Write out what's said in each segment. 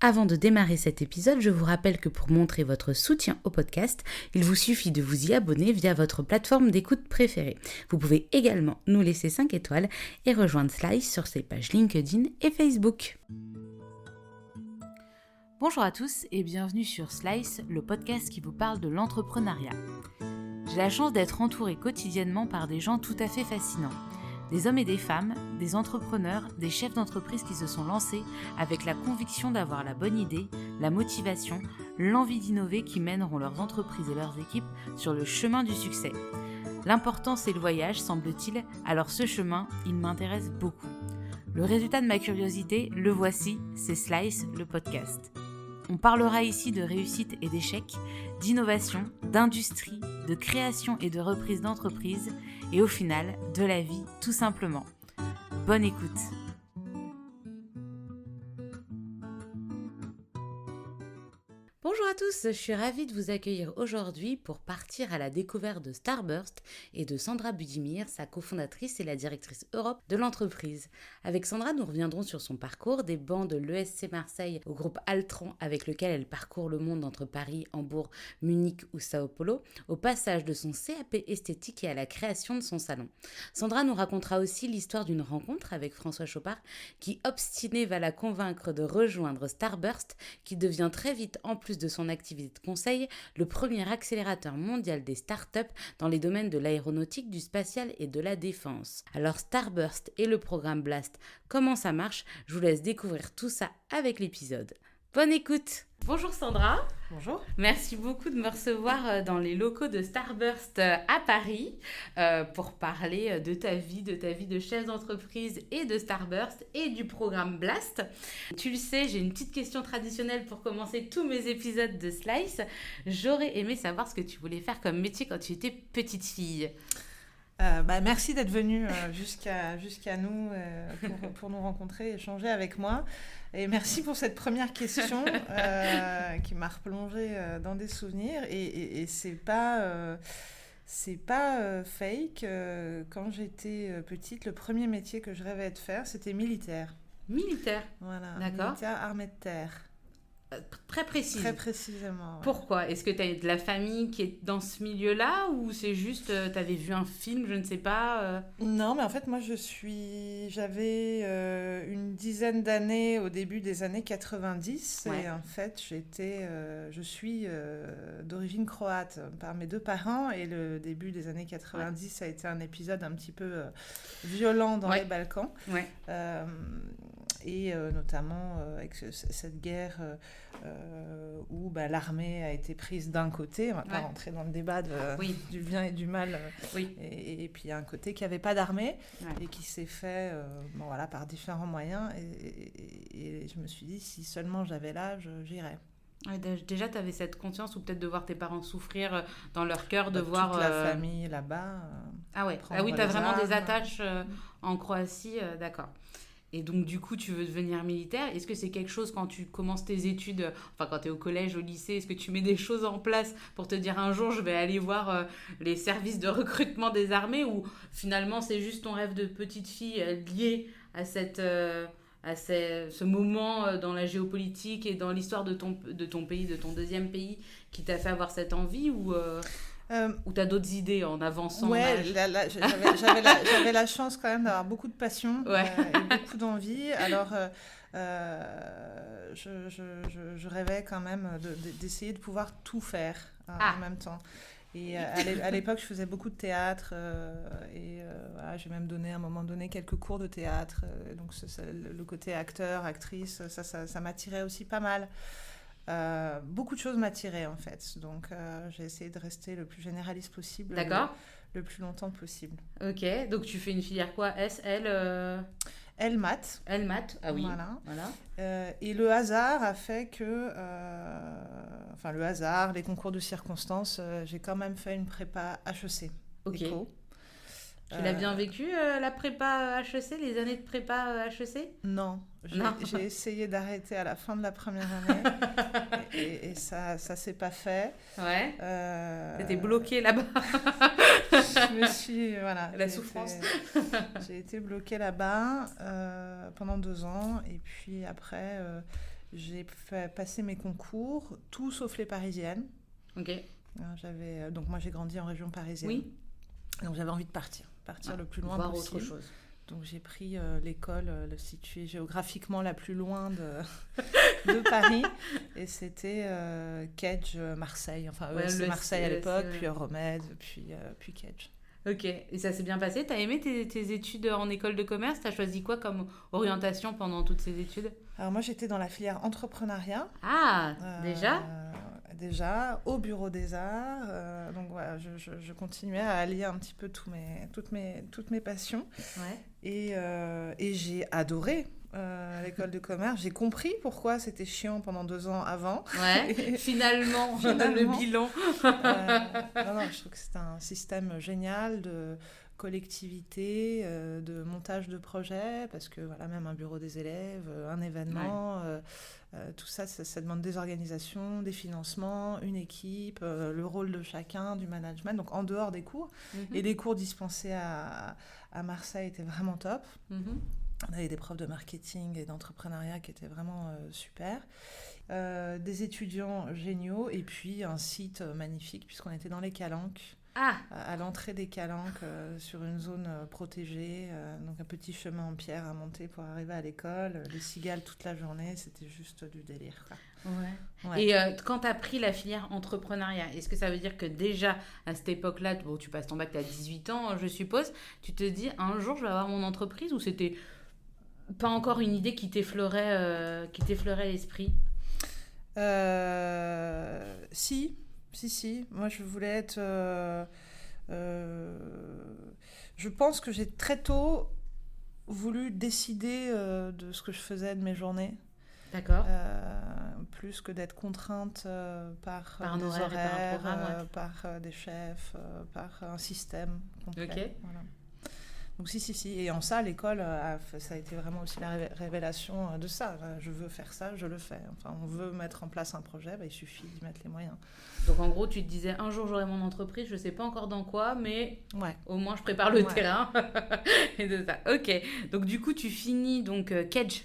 Avant de démarrer cet épisode, je vous rappelle que pour montrer votre soutien au podcast, il vous suffit de vous y abonner via votre plateforme d'écoute préférée. Vous pouvez également nous laisser 5 étoiles et rejoindre Slice sur ses pages LinkedIn et Facebook. Bonjour à tous et bienvenue sur Slice, le podcast qui vous parle de l'entrepreneuriat. J'ai la chance d'être entourée quotidiennement par des gens tout à fait fascinants. Des hommes et des femmes, des entrepreneurs, des chefs d'entreprise qui se sont lancés avec la conviction d'avoir la bonne idée, la motivation, l'envie d'innover qui mèneront leurs entreprises et leurs équipes sur le chemin du succès. L'important c'est le voyage, semble-t-il, alors ce chemin, il m'intéresse beaucoup. Le résultat de ma curiosité, le voici, c'est Slice, le podcast. On parlera ici de réussite et d'échec, d'innovation, d'industrie, de création et de reprise d'entreprise, et au final, de la vie tout simplement. Bonne écoute. Bonjour à tous, je suis ravie de vous accueillir aujourd'hui pour partir à la découverte de Starburst et de Sandra Budimir, sa cofondatrice et la directrice Europe de l'entreprise. Avec Sandra, nous reviendrons sur son parcours des bancs de l'ESC Marseille au groupe Altran avec lequel elle parcourt le monde entre Paris, Hambourg, Munich ou Sao Paulo, au passage de son CAP esthétique et à la création de son salon. Sandra nous racontera aussi l'histoire d'une rencontre avec François Chopard qui, obstiné, va la convaincre de rejoindre Starburst qui devient très vite, en plus de son activité de conseil, le premier accélérateur mondial des startups dans les domaines de l'aéronautique, du spatial et de la défense. Alors Starburst et le programme Blast, comment ça marche? Je vous laisse découvrir tout ça avec l'épisode. Bonne écoute! Bonjour Sandra. Bonjour. Merci beaucoup de me recevoir dans les locaux de Starburst à Paris pour parler de ta vie de chef d'entreprise et de Starburst et du programme Blast. Tu le sais, j'ai une petite question traditionnelle pour commencer tous mes épisodes de Slice. J'aurais aimé savoir ce que tu voulais faire comme métier quand tu étais petite fille. Merci d'être venu jusqu'à nous pour nous rencontrer, échanger avec moi. Et merci pour cette première question qui m'a replongée dans des souvenirs. Et c'est pas fake. Quand j'étais petite, le premier métier que je rêvais de faire, c'était militaire. Militaire? Voilà, d'accord. Militaire, armée de terre. Très précise. Très précisément. Ouais. Pourquoi? Est-ce que tu as de la famille qui est dans ce milieu-là ou c'est juste, tu avais vu un film, je ne sais pas Non, mais en fait, moi, j'avais une dizaine d'années au début des années 90. Ouais. Et en fait, je suis d'origine croate par mes deux parents. Et le début des années 90, ça a été un épisode un petit peu violent dans les Balkans. Ouais. Et notamment avec cette guerre où l'armée a été prise d'un côté, on ne va pas rentrer dans le débat du bien et du mal, et puis il y a un côté qui n'avait pas d'armée et qui s'est fait par différents moyens, et je me suis dit, si seulement j'avais l'âge, j'irais. Ouais, déjà, tu avais cette conscience ou peut-être de voir tes parents souffrir dans leur cœur, de voir... Toute la famille là-bas. Oui, tu as vraiment des attaches en Croatie, d'accord. Et donc, du coup, tu veux devenir militaire. Est-ce que c'est quelque chose quand tu commences tes études, quand tu es au collège, au lycée, est-ce que tu mets des choses en place pour te dire un jour, je vais aller voir les services de recrutement des armées, ou finalement, c'est juste ton rêve de petite fille lié à ce moment dans la géopolitique et dans l'histoire de ton pays, de ton deuxième pays, qui t'a fait avoir cette envie, ou tu as d'autres idées en avançant? Ouais, j'avais la chance quand même d'avoir beaucoup de passion et beaucoup d'envie. Alors, je rêvais quand même d'essayer de pouvoir tout faire en même temps. Et à l'époque, je faisais beaucoup de théâtre j'ai même donné à un moment donné quelques cours de théâtre. Donc, le côté acteur, actrice, ça m'attirait aussi pas mal. Beaucoup de choses m'attiraient en fait, donc j'ai essayé de rester le plus généraliste possible. D'accord. Le plus longtemps possible. Ok, donc tu fais une filière quoi? S, L L-Math. L-Math, ah oui. Voilà. Et le hasard a fait que... le hasard, les concours de circonstances, j'ai quand même fait une prépa HEC. Ok. Éco. Tu l'as bien vécu, la prépa HEC, les années de prépa HEC? Non. J'ai essayé d'arrêter à la fin de la première année et ça s'est pas fait. Ouais. T'étais bloquée là-bas. Je me suis... Voilà. La souffrance. J'ai été bloquée là-bas pendant 2 ans et puis après... J'ai fait passer mes concours, tout sauf les parisiennes. Ok. Donc moi, j'ai grandi en région parisienne. Oui. Donc j'avais envie de partir le plus loin voir possible. Autre chose. Donc j'ai pris l'école située géographiquement la plus loin de Paris. Et c'était Kedge, Marseille. Enfin, c'est Marseille à l'époque, puis Euromède, puis Kedge. Ok, et ça s'est bien passé? T'as aimé tes études en école de commerce? T'as choisi quoi comme orientation pendant toutes ces études? Alors moi, j'étais dans la filière entrepreneuriat. Ah, déjà, au bureau des arts. Donc voilà, je continuais à allier un petit peu toutes mes passions. Ouais. Et j'ai adoré l'école de commerce. J'ai compris pourquoi c'était chiant pendant 2 ans avant. Ouais, finalement, le bilan. Non, je trouve que c'est un système génial de collectivité, de montage de projets, parce que voilà, même un bureau des élèves, un événement, tout ça demande des organisations, des financements, une équipe, le rôle de chacun, du management, donc en dehors des cours. Et les cours dispensés à Marseille étaient vraiment top. On avait des profs de marketing et d'entrepreneuriat qui étaient vraiment super. Des étudiants géniaux et puis un site magnifique puisqu'on était dans les Calanques. À l'entrée des Calanques, sur une zone protégée, donc un petit chemin en pierre à monter pour arriver à l'école, les cigales toute la journée, c'était juste du délire, quoi. Ouais. Et quand tu as pris la filière entrepreneuriat, est-ce que ça veut dire que déjà à cette époque-là, tu passes ton bac, tu as 18 ans, je suppose, tu te dis un jour je vais avoir mon entreprise, ou c'était pas encore une idée qui t'effleurait l'esprit? Si. Moi, je voulais être... je pense que j'ai très tôt voulu décider de ce que je faisais de mes journées. D'accord. Plus que d'être contrainte par un des horaire horaires, et par un programme, par des chefs, par un système complet. Ok. Voilà. Donc si. Et en ça, l'école, ça a été vraiment aussi la révélation de ça. Je veux faire ça, je le fais. Enfin, on veut mettre en place un projet, il suffit d'y mettre les moyens. Donc en gros, tu te disais, un jour j'aurai mon entreprise, je ne sais pas encore dans quoi, mais au moins je prépare le terrain. Et de ça. Ok. Donc du coup, tu finis Kedge.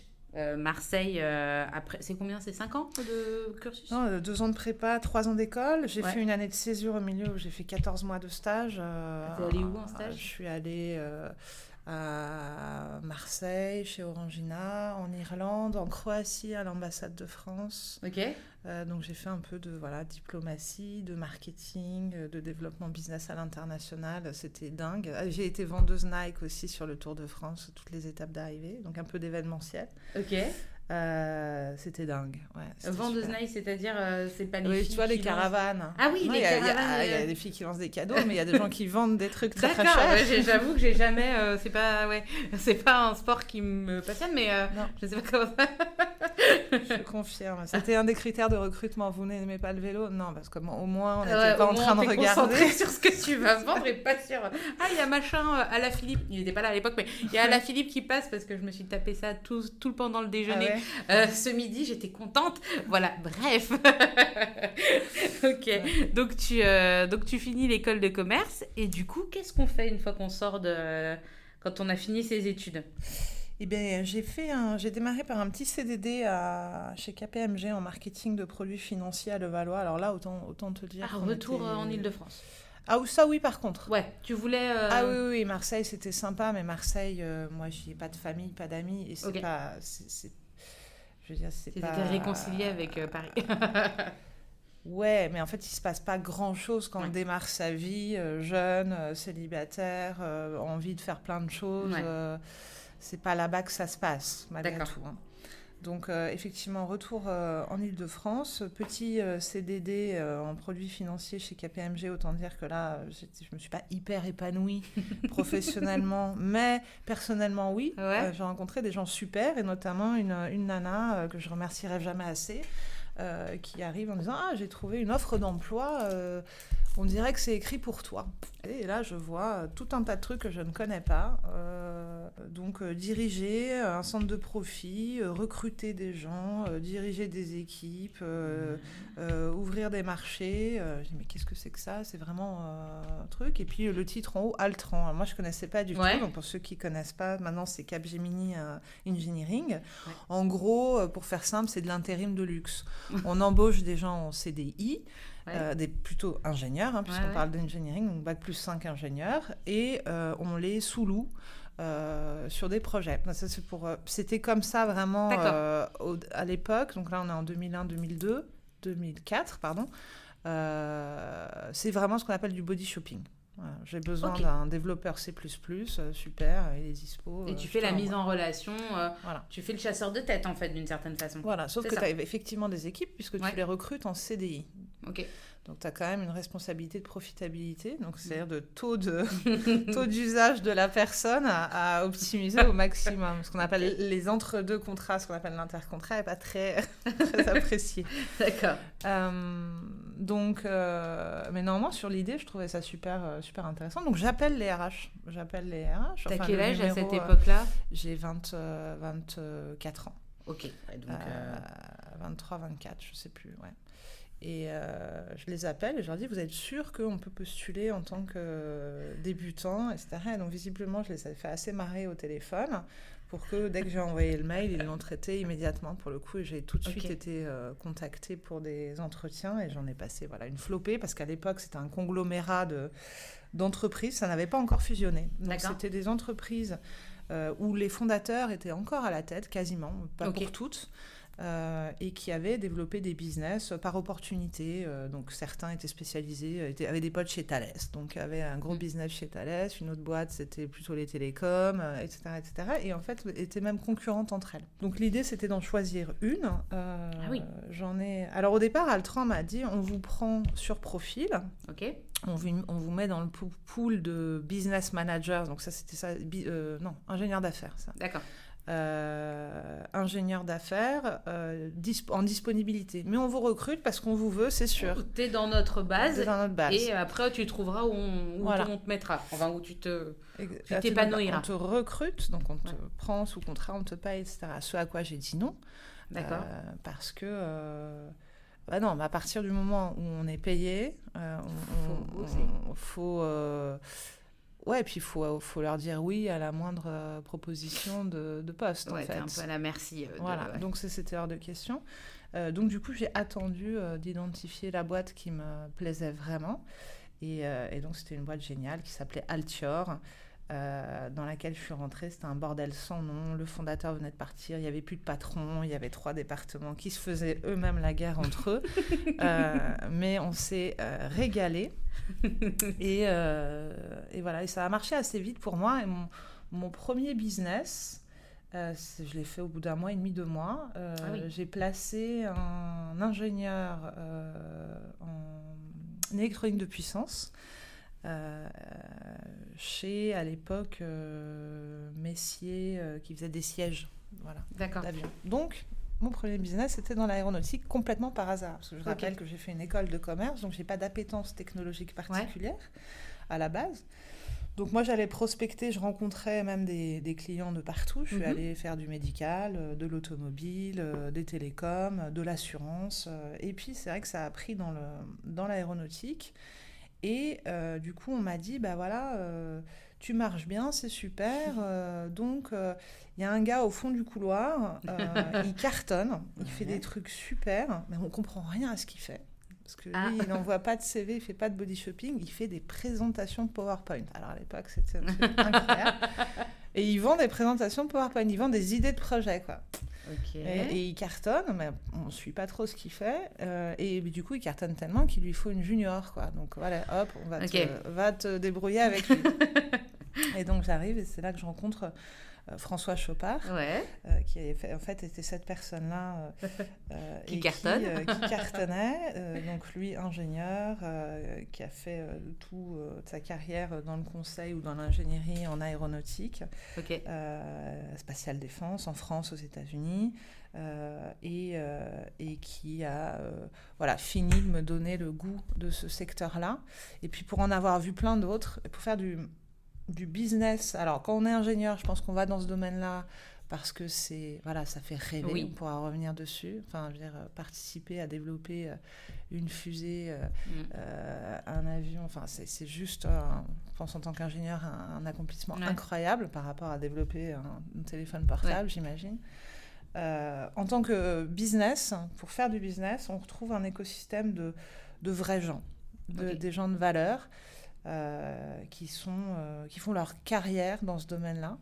Marseille, après, c'est combien? C'est 5 ans de cursus? Non, 2 ans de prépa, 3 ans d'école. J'ai fait une année de césure au milieu où j'ai fait 14 mois de stage. T'es allée où en stage? Je suis allée à Marseille, chez Orangina, en Irlande, en Croatie, à l'ambassade de France. Ok. Donc j'ai fait un peu de diplomatie, de marketing, de développement business à l'international. C'était dingue. J'ai été vendeuse Nike aussi sur le Tour de France, toutes les étapes d'arrivée, donc un peu d'événementiel. Ok. C'était dingue. Vendeuse Nike, c'est-à-dire, c'est pas les filles. Tu vois, les caravanes. Ah oui, les caravanes. Il y a des filles qui lancent des cadeaux, mais il y a des gens qui vendent des trucs très très chers. D'accord, j'avoue que j'ai jamais. C'est pas un sport qui me passionne, mais je sais pas comment ça. Je confirme. C'était un des critères de recrutement. Vous n'aimez pas le vélo? Non, parce qu'au moins, on n'était pas en train de regarder. Concentré sur ce que tu vas vendre et pas sur... Ah, il y a machin à la Philippe. Il n'était pas là à l'époque, mais il y a à la Philippe qui passe parce que je me suis tapé ça tout pendant le déjeuner. Ce midi, j'étais contente. Voilà, bref. Ok. Ouais. Donc, tu finis l'école de commerce. Et du coup, qu'est-ce qu'on fait une fois qu'on sort quand on a fini ses études? Eh bien, j'ai démarré par un petit CDD chez KPMG en marketing de produits financiers à Levallois. Alors là, autant te dire... retour en Île-de-France. Ah, ça oui, par contre. Ouais, tu voulais... Ah oui, Marseille, c'était sympa, mais Marseille, moi, j'y ai pas de famille, pas d'amis, et c'est pas... Je veux dire, c'est pas... T'étais réconcilié avec Paris. Ouais, mais en fait, il se passe pas grand-chose quand on démarre sa vie, jeune, célibataire, envie de faire plein de choses... c'est pas là-bas que ça se passe, malgré tout. Hein. Donc, effectivement, retour en Île-de-France. Petit CDD en produits financiers chez KPMG. Autant dire que là, je me suis pas hyper épanouie professionnellement, mais personnellement, oui. Ouais. J'ai rencontré des gens super, et notamment une nana que je remercierai jamais assez, qui arrive en disant « Ah, j'ai trouvé une offre d'emploi On dirait que c'est écrit pour toi. Et là, je vois tout un tas de trucs que je ne connais pas. Donc, diriger un centre de profit, recruter des gens, diriger des équipes, ouvrir des marchés. Je dis, mais qu'est-ce que c'est que ça? C'est vraiment un truc. Et puis, le titre en haut, Altran. Alors, moi, je ne connaissais pas du tout. Donc, pour ceux qui ne connaissent pas, maintenant, c'est Capgemini Engineering. Ouais. En gros, pour faire simple, c'est de l'intérim de luxe. On embauche des gens en CDI. Des plutôt ingénieurs, puisqu'on parle d'engineering, donc bac plus 5 ingénieurs, et on les sous-loue sur des projets. Ça, c'était comme ça vraiment à l'époque, donc là on est en 2001, 2004, pardon. C'est vraiment ce qu'on appelle du body shopping. Voilà, j'ai besoin d'un développeur C++, super, il est dispo. Et tu fais la mise en relation, tu fais le chasseur de tête en fait, d'une certaine façon. Voilà, sauf que tu as effectivement des équipes puisque tu les recrutes en CDI. Ok. Donc, tu as quand même une responsabilité de profitabilité, donc c'est-à-dire de taux d'usage de la personne à optimiser au maximum. Ce qu'on appelle les entre-deux contrats, ce qu'on appelle l'intercontrat, n'est pas très, très apprécié. D'accord. Mais normalement, sur l'idée, je trouvais ça super intéressant. Donc, j'appelle les RH. T'as quel âge à cette époque-là? J'ai 24 ans. Ok. Donc, 23, 24, je ne sais plus, ouais. Et je les appelle et je leur dis, vous êtes sûr qu'on peut postuler en tant que débutant, etc. Et donc, visiblement, je les avais fait assez marrer au téléphone pour que, dès que j'ai envoyé le mail, ils l'ont traité immédiatement, pour le coup. Et j'ai tout de suite été contactée pour des entretiens et j'en ai passé une flopée parce qu'à l'époque, c'était un conglomérat d'entreprises. Ça n'avait pas encore fusionné. Donc, c'était des entreprises où les fondateurs étaient encore à la tête, quasiment, pas pour toutes. Et qui avaient développé des business par opportunité. Donc, certains étaient spécialisés, avaient des potes chez Thales. Donc, avaient un gros business chez Thales. Une autre boîte, c'était plutôt les télécoms, etc., etc. Et en fait, étaient même concurrentes entre elles. Donc, l'idée, c'était d'en choisir une. Alors, au départ, Altran m'a dit, on vous prend sur profil. Ok. On vous met dans le pool de business managers. Donc, ça, c'était ça. Ingénieur d'affaires, ça. D'accord. Ingénieur d'affaires en disponibilité. Mais on vous recrute parce qu'on vous veut, c'est sûr. T'es dans notre base. Et après, tu trouveras où on te mettra. Enfin, où tu t'épanouiras. On te recrute, donc on te prend sous contrat, on te paye, etc. Ce à quoi j'ai dit non. D'accord. Parce que... non, mais à partir du moment où on est payé, faut... et puis il faut leur dire oui à la moindre proposition de poste, en fait. T'es un peu à la merci. Donc c'était hors de question. Donc du coup, j'ai attendu d'identifier la boîte qui me plaisait vraiment. Et donc c'était une boîte géniale qui s'appelait Altior, dans laquelle je suis rentrée. C'était un bordel sans nom. Le fondateur venait de partir. Il n'y avait plus de patron. Il y avait 3 départements qui se faisaient eux-mêmes la guerre entre eux. Mais on s'est régalé. Et voilà. Et ça a marché assez vite pour moi. Et mon premier business, je l'ai fait au bout d'1 mois et demi, 2 mois. J'ai placé un ingénieur en électronique de puissance. Chez, à l'époque, Messier, qui faisait des sièges d'avion. Donc, mon premier business, c'était dans l'aéronautique, complètement par hasard. Parce que je rappelle que j'ai fait une école de commerce, donc je n'ai pas d'appétence technologique particulière à la base. Donc, moi, j'allais prospecter, je rencontrais même des clients de partout. Je suis allée faire du médical, de l'automobile, des télécoms, de l'assurance. Et puis, c'est vrai que ça a pris dans l'aéronautique. Et du coup, on m'a dit, tu marches bien, c'est super. Donc, il y a un gars au fond du couloir, il cartonne, il fait des trucs super, mais on ne comprend rien à ce qu'il fait. Parce que lui, il n'envoie pas de CV, il ne fait pas de body shopping, il fait des présentations PowerPoint. Alors, à l'époque, c'était un truc incroyable. Et il vend des présentations PowerPoint, il vend des idées de projet, quoi. Et il cartonne, mais on ne suit pas trop ce qu'il fait. Et du coup, il cartonne tellement qu'il lui faut une junior, quoi. Donc voilà, hop, va te débrouiller avec lui. Et donc j'arrive et c'est là que je rencontre François Chopard, qui en fait était cette personne-là qui cartonnait. Donc lui, ingénieur, qui a fait toute sa carrière dans le conseil ou dans l'ingénierie en aéronautique, spatiale défense, en France, aux États-Unis. et qui a fini de me donner le goût de ce secteur-là. Et puis pour en avoir vu plein d'autres, pour faire du business, alors quand on est ingénieur, je pense qu'on va dans ce domaine-là parce que ça fait rêver, oui. On pourra revenir dessus. Enfin, je veux dire, participer à développer une fusée, un avion, enfin, c'est juste, je pense en tant qu'ingénieur, un accomplissement incroyable par rapport à développer un téléphone portable, j'imagine. En tant que business, pour faire du business, on retrouve un écosystème de vrais gens, des gens de valeur qui font leur carrière dans ce domaine-là,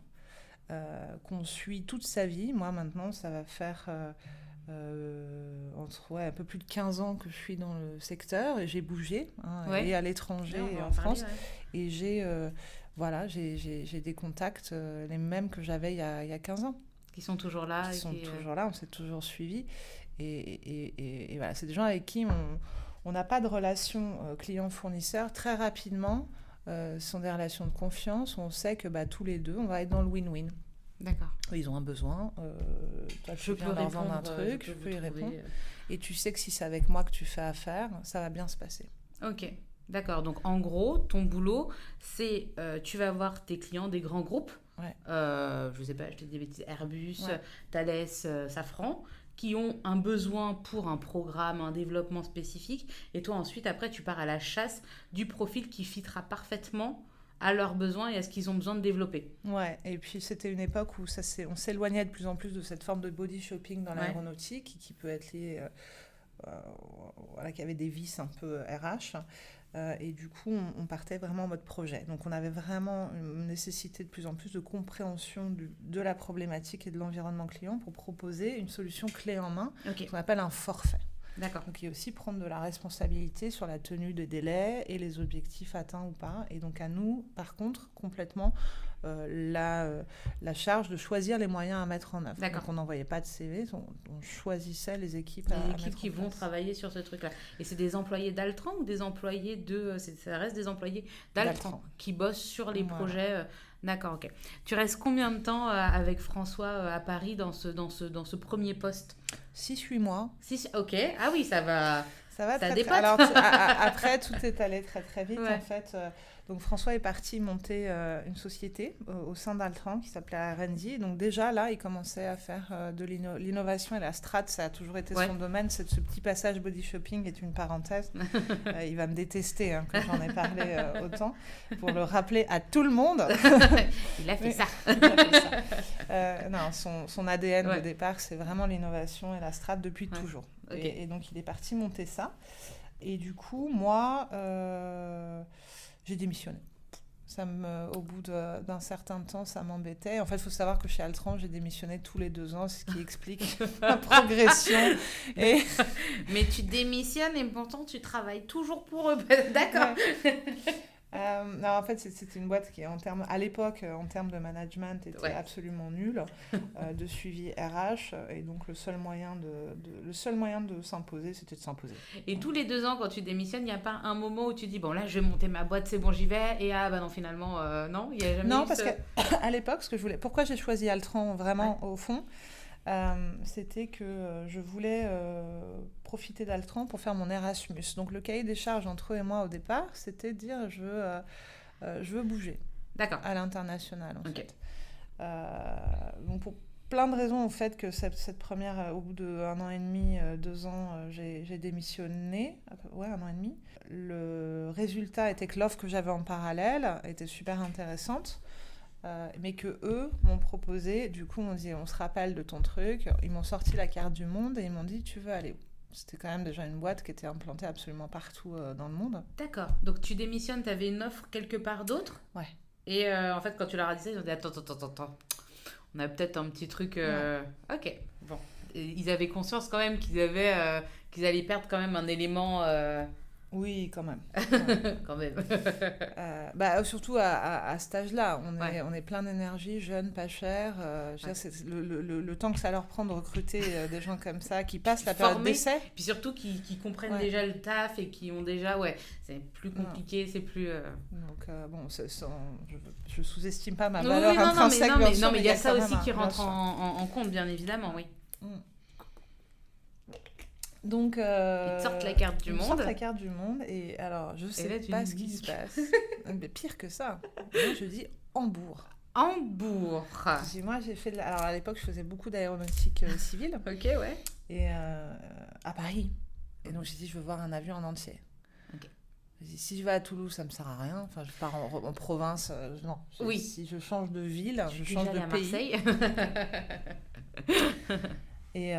qu'on suit toute sa vie. Moi, maintenant, ça va faire un peu plus de 15 ans que je suis dans le secteur et j'ai bougé, et à l'étranger et en France. Et j'ai des contacts, les mêmes que j'avais il y a 15 ans. Qui sont toujours là. Toujours là, on s'est toujours suivis. Et voilà, c'est des gens avec qui on n'a pas de relation client-fournisseur. Très rapidement, ce sont des relations de confiance. On sait que tous les deux, on va être dans le win-win. D'accord. Ils ont un besoin. Toi, je peux leur vendre un truc, je peux y répondre. Et tu sais que si c'est avec moi que tu fais affaire, ça va bien se passer. Ok, d'accord. Donc, en gros, ton boulot, c'est tu vas voir tes clients des grands groupes. Ouais. Je sais pas, je te dis des bêtises, Airbus, Thales, Safran, qui ont un besoin pour un programme, un développement spécifique. Et toi, ensuite, après, tu pars à la chasse du profil qui fitera parfaitement à leurs besoins et à ce qu'ils ont besoin de développer. Ouais, et puis c'était une époque où on s'éloignait de plus en plus de cette forme de body shopping dans l'aéronautique, qui peut être liée, qui avait des vices un peu RH. Et du coup, on partait vraiment en mode projet. Donc, on avait vraiment une nécessité de plus en plus de compréhension de la problématique et de l'environnement client pour proposer une solution clé en main, qu'on appelle un forfait. D'accord. Donc, il y a aussi prendre de la responsabilité sur la tenue des délais et les objectifs atteints ou pas. Et donc, à nous, par contre, complètement la charge de choisir les moyens à mettre en œuvre. D'accord. Donc, on n'envoyait pas de CV, on choisissait les équipes qui vont travailler sur ce truc-là. Et c'est des employés d'Altran ou des employés ça reste des employés d'Altran qui bossent sur les projets D'accord, ok. Tu restes combien de temps avec François à Paris dans ce premier poste ? 6-8 mois. Ok, ah oui, ça va. Ça très, dépasse. Alors, après, tout est allé très très vite en fait. Donc François est parti monter une société au sein d'Altran qui s'appelait R&D. Donc déjà là, il commençait à faire de l'innovation et la strat, ça a toujours été son domaine. Ce petit passage body shopping est une parenthèse. Il va me détester quand j'en ai parlé autant, pour le rappeler à tout le monde. Il a fait ça. Non, son ADN de départ, c'est vraiment l'innovation et la strat depuis toujours. Okay. Et donc il est parti monter ça. Et du coup, moi... j'ai démissionné. Au bout d'un certain temps, ça m'embêtait. En fait, il faut savoir que chez Altran, j'ai démissionné tous les 2 ans, ce qui explique ma progression. Mais tu démissionnes et pourtant, tu travailles toujours pour eux. D'accord. Non, en fait, c'était une boîte qui, à l'époque, en termes de management, était absolument nulle, de suivi RH. Et donc, le seul moyen de s'imposer, c'était de s'imposer. Et tous les 2 ans, quand tu démissionnes, il n'y a pas un moment où tu dis, bon, là, je vais monter ma boîte, c'est bon, j'y vais. Et non, finalement, non, il n'y a jamais Non, parce qu'à l'époque, pourquoi j'ai choisi Altran, vraiment, au fond, c'était que je voulais profiter d'Altran pour faire mon Erasmus. Donc le cahier des charges entre eux et moi au départ, c'était de dire je veux bouger. D'accord. À l'international en fait. Donc pour plein de raisons au fait que cette première, au bout d'1 an et demi, 2 ans, j'ai démissionné. 1 an et demi. Le résultat était que l'offre que j'avais en parallèle était super intéressante. Mais que eux m'ont proposé, du coup on dit on se rappelle de ton truc, ils m'ont sorti la carte du monde et ils m'ont dit tu veux aller où ? C'était quand même déjà une boîte qui était implantée absolument partout dans le monde. D'accord, donc tu démissionnes, tu avais une offre quelque part d'autre ? Ouais. Et en fait quand tu leur as dit ça, ils ont dit attends, on a peut-être un petit truc... Ok, bon. Et ils avaient conscience quand même qu'ils allaient perdre quand même un élément... Oui, quand même. Quand même. Surtout à cet âge-là, on est plein d'énergie, jeune, pas cher. C'est le temps que ça leur prend de recruter des gens comme ça, qui passent la période d'essai. Puis surtout qui comprennent déjà le taf et qui ont déjà... c'est plus compliqué, c'est plus... Donc, je sous-estime pas ma valeur intrinsèque. Non, mais il y a ça aussi qui rentre en compte, bien évidemment, oui. Donc, Ils te sortent la carte du ils me monde. sortent la carte du monde. Et alors, je sais pas ce qui se passe. Mais pire que ça. Moi, je dis Hambourg. Hambourg. Moi, j'ai fait... Alors, à l'époque, je faisais beaucoup d'aéronautique civile. Ok, ouais. Et à Paris. Et donc, j'ai dit, je veux voir un avion en entier. Ok. J'ai dit, si je vais à Toulouse, ça me sert à rien. Enfin, je pars en province. Non. Oui. Si je change de ville, je change de à pays. Marseille. Et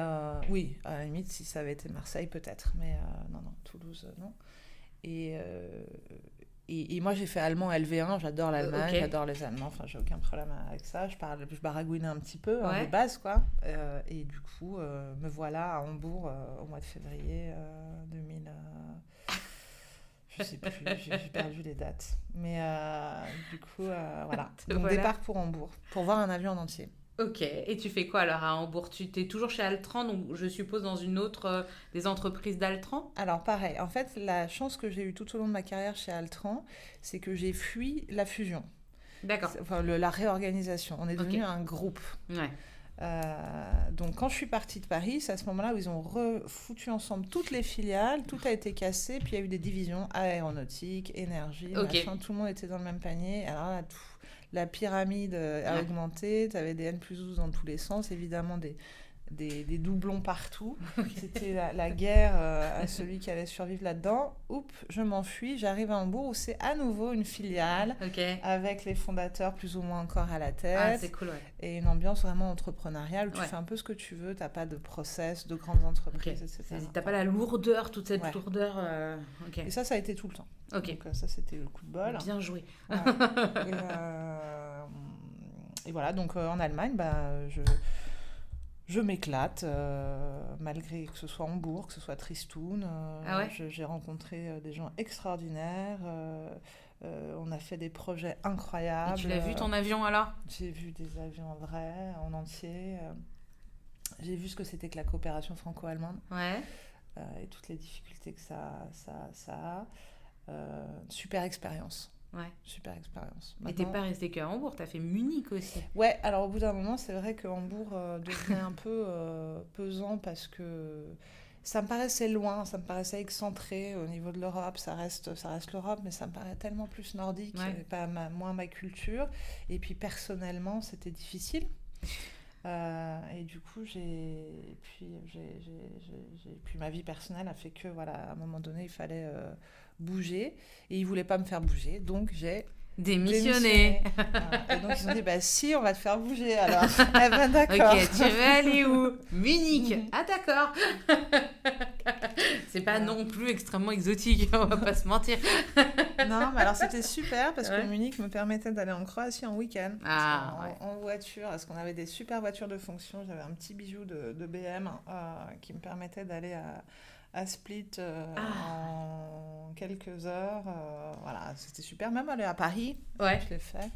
oui, à la limite, si ça avait été Marseille, peut-être. Mais non, Toulouse, non. Et moi, j'ai fait allemand LV1. J'adore l'Allemagne, j'adore les Allemands. Enfin, j'ai aucun problème avec ça. Je baragouinais un petit peu, de base, quoi. Et du coup, me voilà à Hambourg au mois de février 2000... je sais plus, j'ai perdu les dates. Mais du coup, voilà. Donc, départ pour Hambourg, pour voir un avion en entier. Ok, et tu fais quoi alors à Hambourg? Tu es toujours chez Altran, donc je suppose dans une autre des entreprises d'Altran? Alors pareil, en fait, la chance que j'ai eue tout au long de ma carrière chez Altran, c'est que j'ai fui la fusion. D'accord. Enfin, la réorganisation. On est devenu un groupe. Ouais. Donc quand je suis partie de Paris, c'est à ce moment-là où ils ont refoutu ensemble toutes les filiales, tout a été cassé, puis il y a eu des divisions aéronautique, énergie, machin, tout le monde était dans le même panier. Alors là, la pyramide a augmenté, tu avais des N+12 dans tous les sens, évidemment des doublons partout. C'était la guerre à celui qui allait survivre là-dedans. Oups, je m'enfuis, j'arrive à Hambourg où c'est à nouveau une filiale avec les fondateurs plus ou moins encore à la tête. Ah, c'est cool, ouais. Et une ambiance vraiment entrepreneuriale où tu fais un peu ce que tu veux, t'as pas de process, de grandes entreprises, etc. T'as pas la lourdeur, toute cette lourdeur. Et ça a été tout le temps. Donc ça, c'était le coup de bol. Bien joué. Et voilà, donc en Allemagne, je m'éclate, malgré que ce soit Hambourg, que ce soit Tristoun. J'ai rencontré des gens extraordinaires. On a fait des projets incroyables. Et tu l'as vu ton avion alors? J'ai vu des avions en vrai, en entier. J'ai vu ce que c'était que la coopération franco-allemande. Et toutes les difficultés que ça a. Super expérience. Super expérience. Et t'es pas resté qu'à Hambourg, t'as fait Munich aussi. Ouais, alors au bout d'un moment, c'est vrai que Hambourg devenait un peu pesant parce que ça me paraissait loin, ça me paraissait excentré au niveau de l'Europe. Ça reste l'Europe, mais ça me paraît tellement plus nordique, pas moins ma culture. Et puis personnellement, c'était difficile. Et du coup, puis ma vie personnelle a fait que, voilà, à un moment donné, il fallait bouger. Et ils ne voulaient pas me faire bouger, donc j'ai démissionné. Et donc, ils ont dit, si, on va te faire bouger, alors. Eh ben, d'accord. Ok, tu veux aller où? Munich. Ah, d'accord. C'est pas non plus extrêmement exotique, on va pas se mentir. Non, mais alors c'était super parce que Munich me permettait d'aller en Croatie en week-end. En voiture, parce qu'on avait des super voitures de fonction. J'avais un petit bijou de BM qui me permettait d'aller à Split en quelques heures. Voilà, c'était super. Même aller à Paris, je l'ai fait.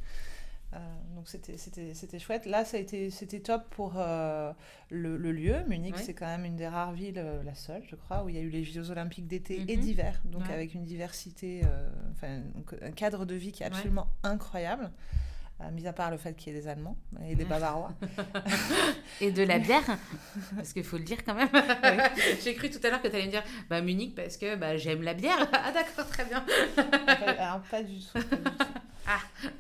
Donc c'était chouette. Là, c'était top pour le lieu. Munich, c'est quand même une des rares villes, la seule, je crois, où il y a eu les Jeux Olympiques d'été et d'hiver. Donc avec une diversité, un cadre de vie qui est absolument incroyable. Mis à part le fait qu'il y ait des Allemands et des Bavarois. Et de la bière, parce qu'il faut le dire quand même. J'ai cru tout à l'heure que tu allais me dire Munich parce que j'aime la bière. Ah d'accord, très bien. Alors, pas du tout.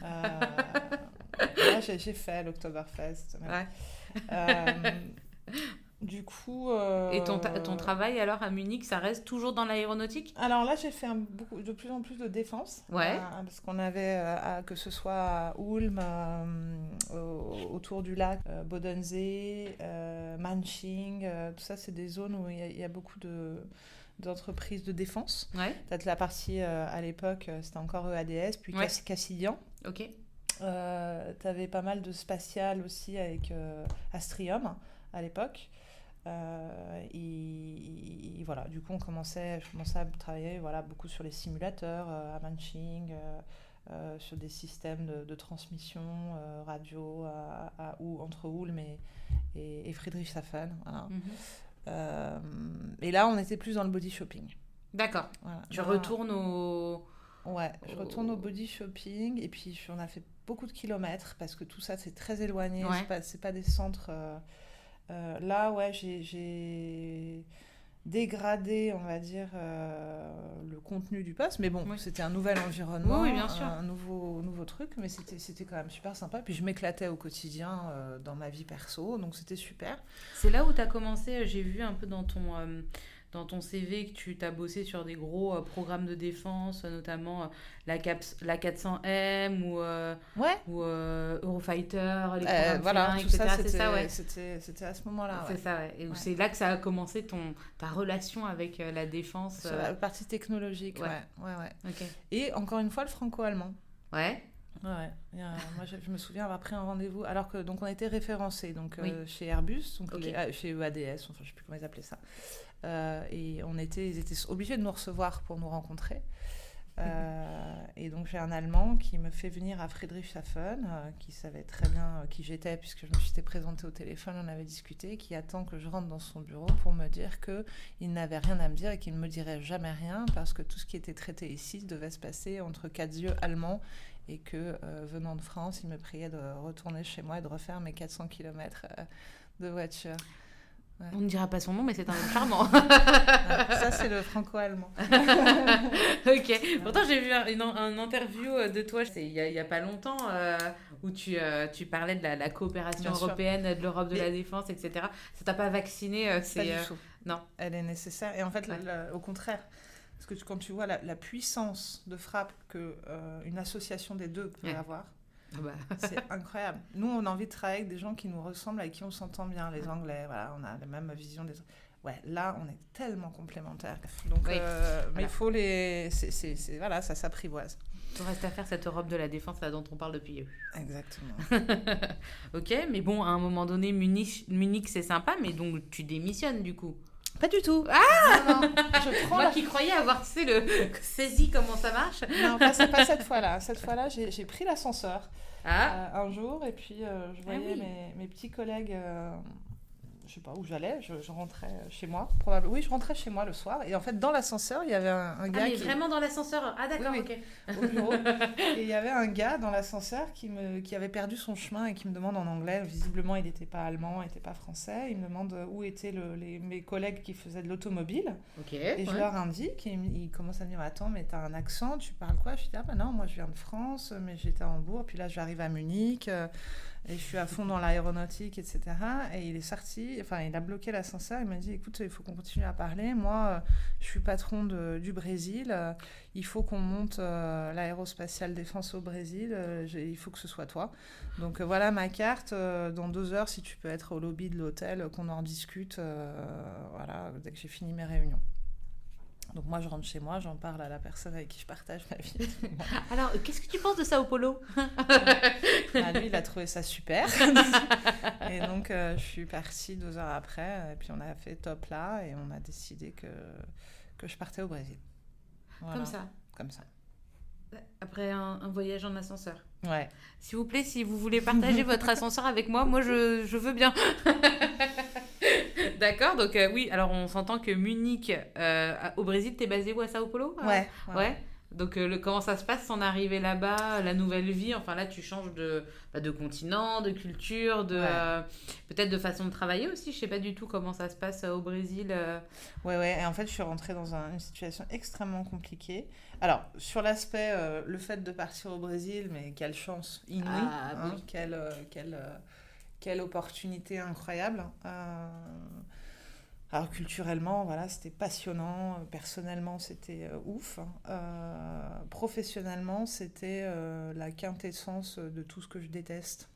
Là, j'ai fait l'Oktoberfest. Du coup... Et ton travail alors à Munich, ça reste toujours dans l'aéronautique? Alors là, j'ai fait de plus en plus de défense. Parce qu'on avait, que ce soit à Ulm, autour du lac, Bodensee, Manching, tout ça, c'est des zones où il y a beaucoup d'entreprises de défense. Peut-être la partie, à l'époque, c'était encore EADS, puis Cassillan. T'avais pas mal de spatial aussi avec Astrium à l'époque. Et voilà, du coup, je commençais à travailler beaucoup sur les simulateurs à Manching, sur des systèmes de transmission radio entre Ulm et Friedrichshafen. Voilà. Et là, on était plus dans le body shopping. D'accord. Voilà. Tu retournes au... Ouais, je retourne au body shopping et puis on a fait beaucoup de kilomètres parce que tout ça, c'est très éloigné. C'est pas des centres... là, j'ai dégradé, on va dire, le contenu du poste. Mais bon, c'était un nouvel environnement, oui, bien sûr. un nouveau truc, mais c'était quand même super sympa. Puis je m'éclatais au quotidien dans ma vie perso, donc c'était super. C'est là où tu as commencé, j'ai vu un peu dans ton CV que tu t'as bossé sur des gros programmes de défense, notamment la 400M ou Eurofighter, les programmes voilà, F1, tout etc. ça, C'est ça, ouais. c'était à ce moment-là. C'est ça, ouais. Et c'est là que ça a commencé ta relation avec la défense. Sur la partie technologique, ouais. Okay. Et encore une fois, le franco-allemand. Ouais. Ouais. Moi, je me souviens avoir pris un rendez-vous, alors que donc on était référencés chez Airbus, donc chez EADS, enfin je sais plus comment ils appelaient ça. Et ils étaient obligés de nous recevoir pour nous rencontrer. Et donc j'ai un Allemand qui me fait venir à Friedrichshafen, qui savait très bien qui j'étais puisque je me suis présentée au téléphone, on avait discuté, qui attend que je rentre dans son bureau pour me dire qu'il n'avait rien à me dire et qu'il ne me dirait jamais rien parce que tout ce qui était traité ici devait se passer entre quatre yeux allemands et que venant de France, il me priait de retourner chez moi et de refaire mes 400 km de voiture. Ouais. On ne dira pas son nom, mais c'est un homme charmant. Ça, c'est le franco-allemand. Ok. Pourtant, j'ai vu un interview de toi, il y a pas longtemps, où tu parlais de la coopération européenne, de l'Europe de la défense, etc. Ça t'a pas vacciné Pas du tout. Non. Elle est nécessaire. Et en fait, au contraire, parce que quand tu vois la puissance de frappe qu'une association des deux peut avoir, c'est incroyable. Nous, on a envie de travailler avec des gens qui nous ressemblent, avec qui on s'entend bien. Les Anglais, voilà, on a la même vision des... Ouais, là, on est tellement complémentaires. Donc, mais il faut voilà, ça s'apprivoise. Il reste à faire cette Europe de la défense là dont on parle depuis. Exactement. Ok, mais bon, à un moment donné, Munich, c'est sympa, mais donc tu démissionnes du coup. Pas du tout. Ah non. Moi qui croyais avoir saisi comment ça marche. Non, pas cette fois-là. Cette fois-là, j'ai pris l'ascenseur un jour et puis je voyais mes petits collègues... je sais pas où j'allais, je rentrais chez moi, probablement. Oui, je rentrais chez moi le soir. Et en fait, dans l'ascenseur, il y avait un gars mais vraiment dans l'ascenseur. Ah d'accord, oui, ok. Au bureau. Et il y avait un gars dans l'ascenseur qui avait perdu son chemin et qui me demande en anglais. Visiblement, il n'était pas allemand, il n'était pas français. Il me demande où étaient mes collègues qui faisaient de l'automobile. Et je leur indique. Et il commence à me dire, attends, mais t'as un accent, tu parles quoi? Je dis, ah bah non, moi je viens de France, mais j'étais à Hambourg. Puis là, j'arrive à Munich. Et je suis à fond dans l'aéronautique, etc. Et il est sorti, enfin, il a bloqué l'ascenseur. Il m'a dit, écoute, il faut qu'on continue à parler. Moi, je suis patron du Brésil. Il faut qu'on monte l'aérospatiale défense au Brésil. Il faut que ce soit toi. Donc, voilà ma carte. Dans 2 heures, si tu peux être au lobby de l'hôtel, qu'on en discute. Voilà, dès que j'ai fini mes réunions. Donc moi, je rentre chez moi, j'en parle à la personne avec qui je partage ma vie. Alors, qu'est-ce que tu penses de Sao Paulo? Lui, il a trouvé ça super. Et donc, je suis partie 2 heures après. Et puis, on a fait top là et on a décidé que je partais au Brésil. Voilà. Comme ça. Après un voyage en ascenseur. Ouais. S'il vous plaît, si vous voulez partager votre ascenseur avec moi, je veux bien. D'accord, donc oui, alors on s'entend que Munich, au Brésil, t'es basé où, à Sao Paulo? Ouais. Donc comment ça se passe son arrivée là-bas, la nouvelle vie? Enfin là, tu changes de continent, de culture, peut-être de façon de travailler aussi. Je sais pas du tout comment ça se passe au Brésil. Ouais. Et en fait, je suis rentrée dans une situation extrêmement compliquée. Alors, sur l'aspect, le fait de partir au Brésil, mais quelle chance inouïe, oui. Quelle opportunité incroyable. Alors culturellement, voilà, c'était passionnant. Personnellement, c'était ouf. Professionnellement, c'était la quintessence de tout ce que je déteste.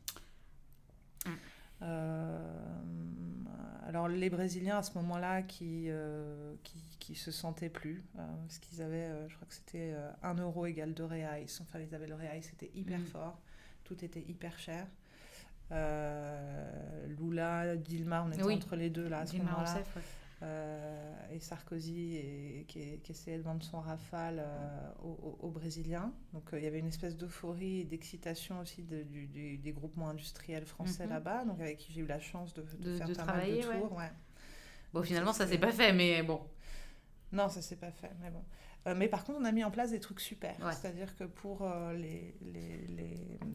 Alors les Brésiliens à ce moment-là qui se sentaient plus, parce qu'ils avaient, je crois que c'était 1 euro égale 2 reais. Enfin, ils avaient le reais, c'était hyper fort. Tout était hyper cher. Lula, Dilma, on était entre les deux là à ce moment-là. Rousseff, et Sarkozy qui essayait de vendre son rafale aux Brésiliens. Donc il y avait une espèce d'euphorie et d'excitation aussi des groupements industriels français là-bas, donc avec qui j'ai eu la chance de faire pas mal de tours. Ouais. Bon, finalement, ça s'est pas fait, mais bon. Non, ça s'est pas fait, mais bon. Mais par contre, on a mis en place des trucs super. Ouais. C'est-à-dire que pour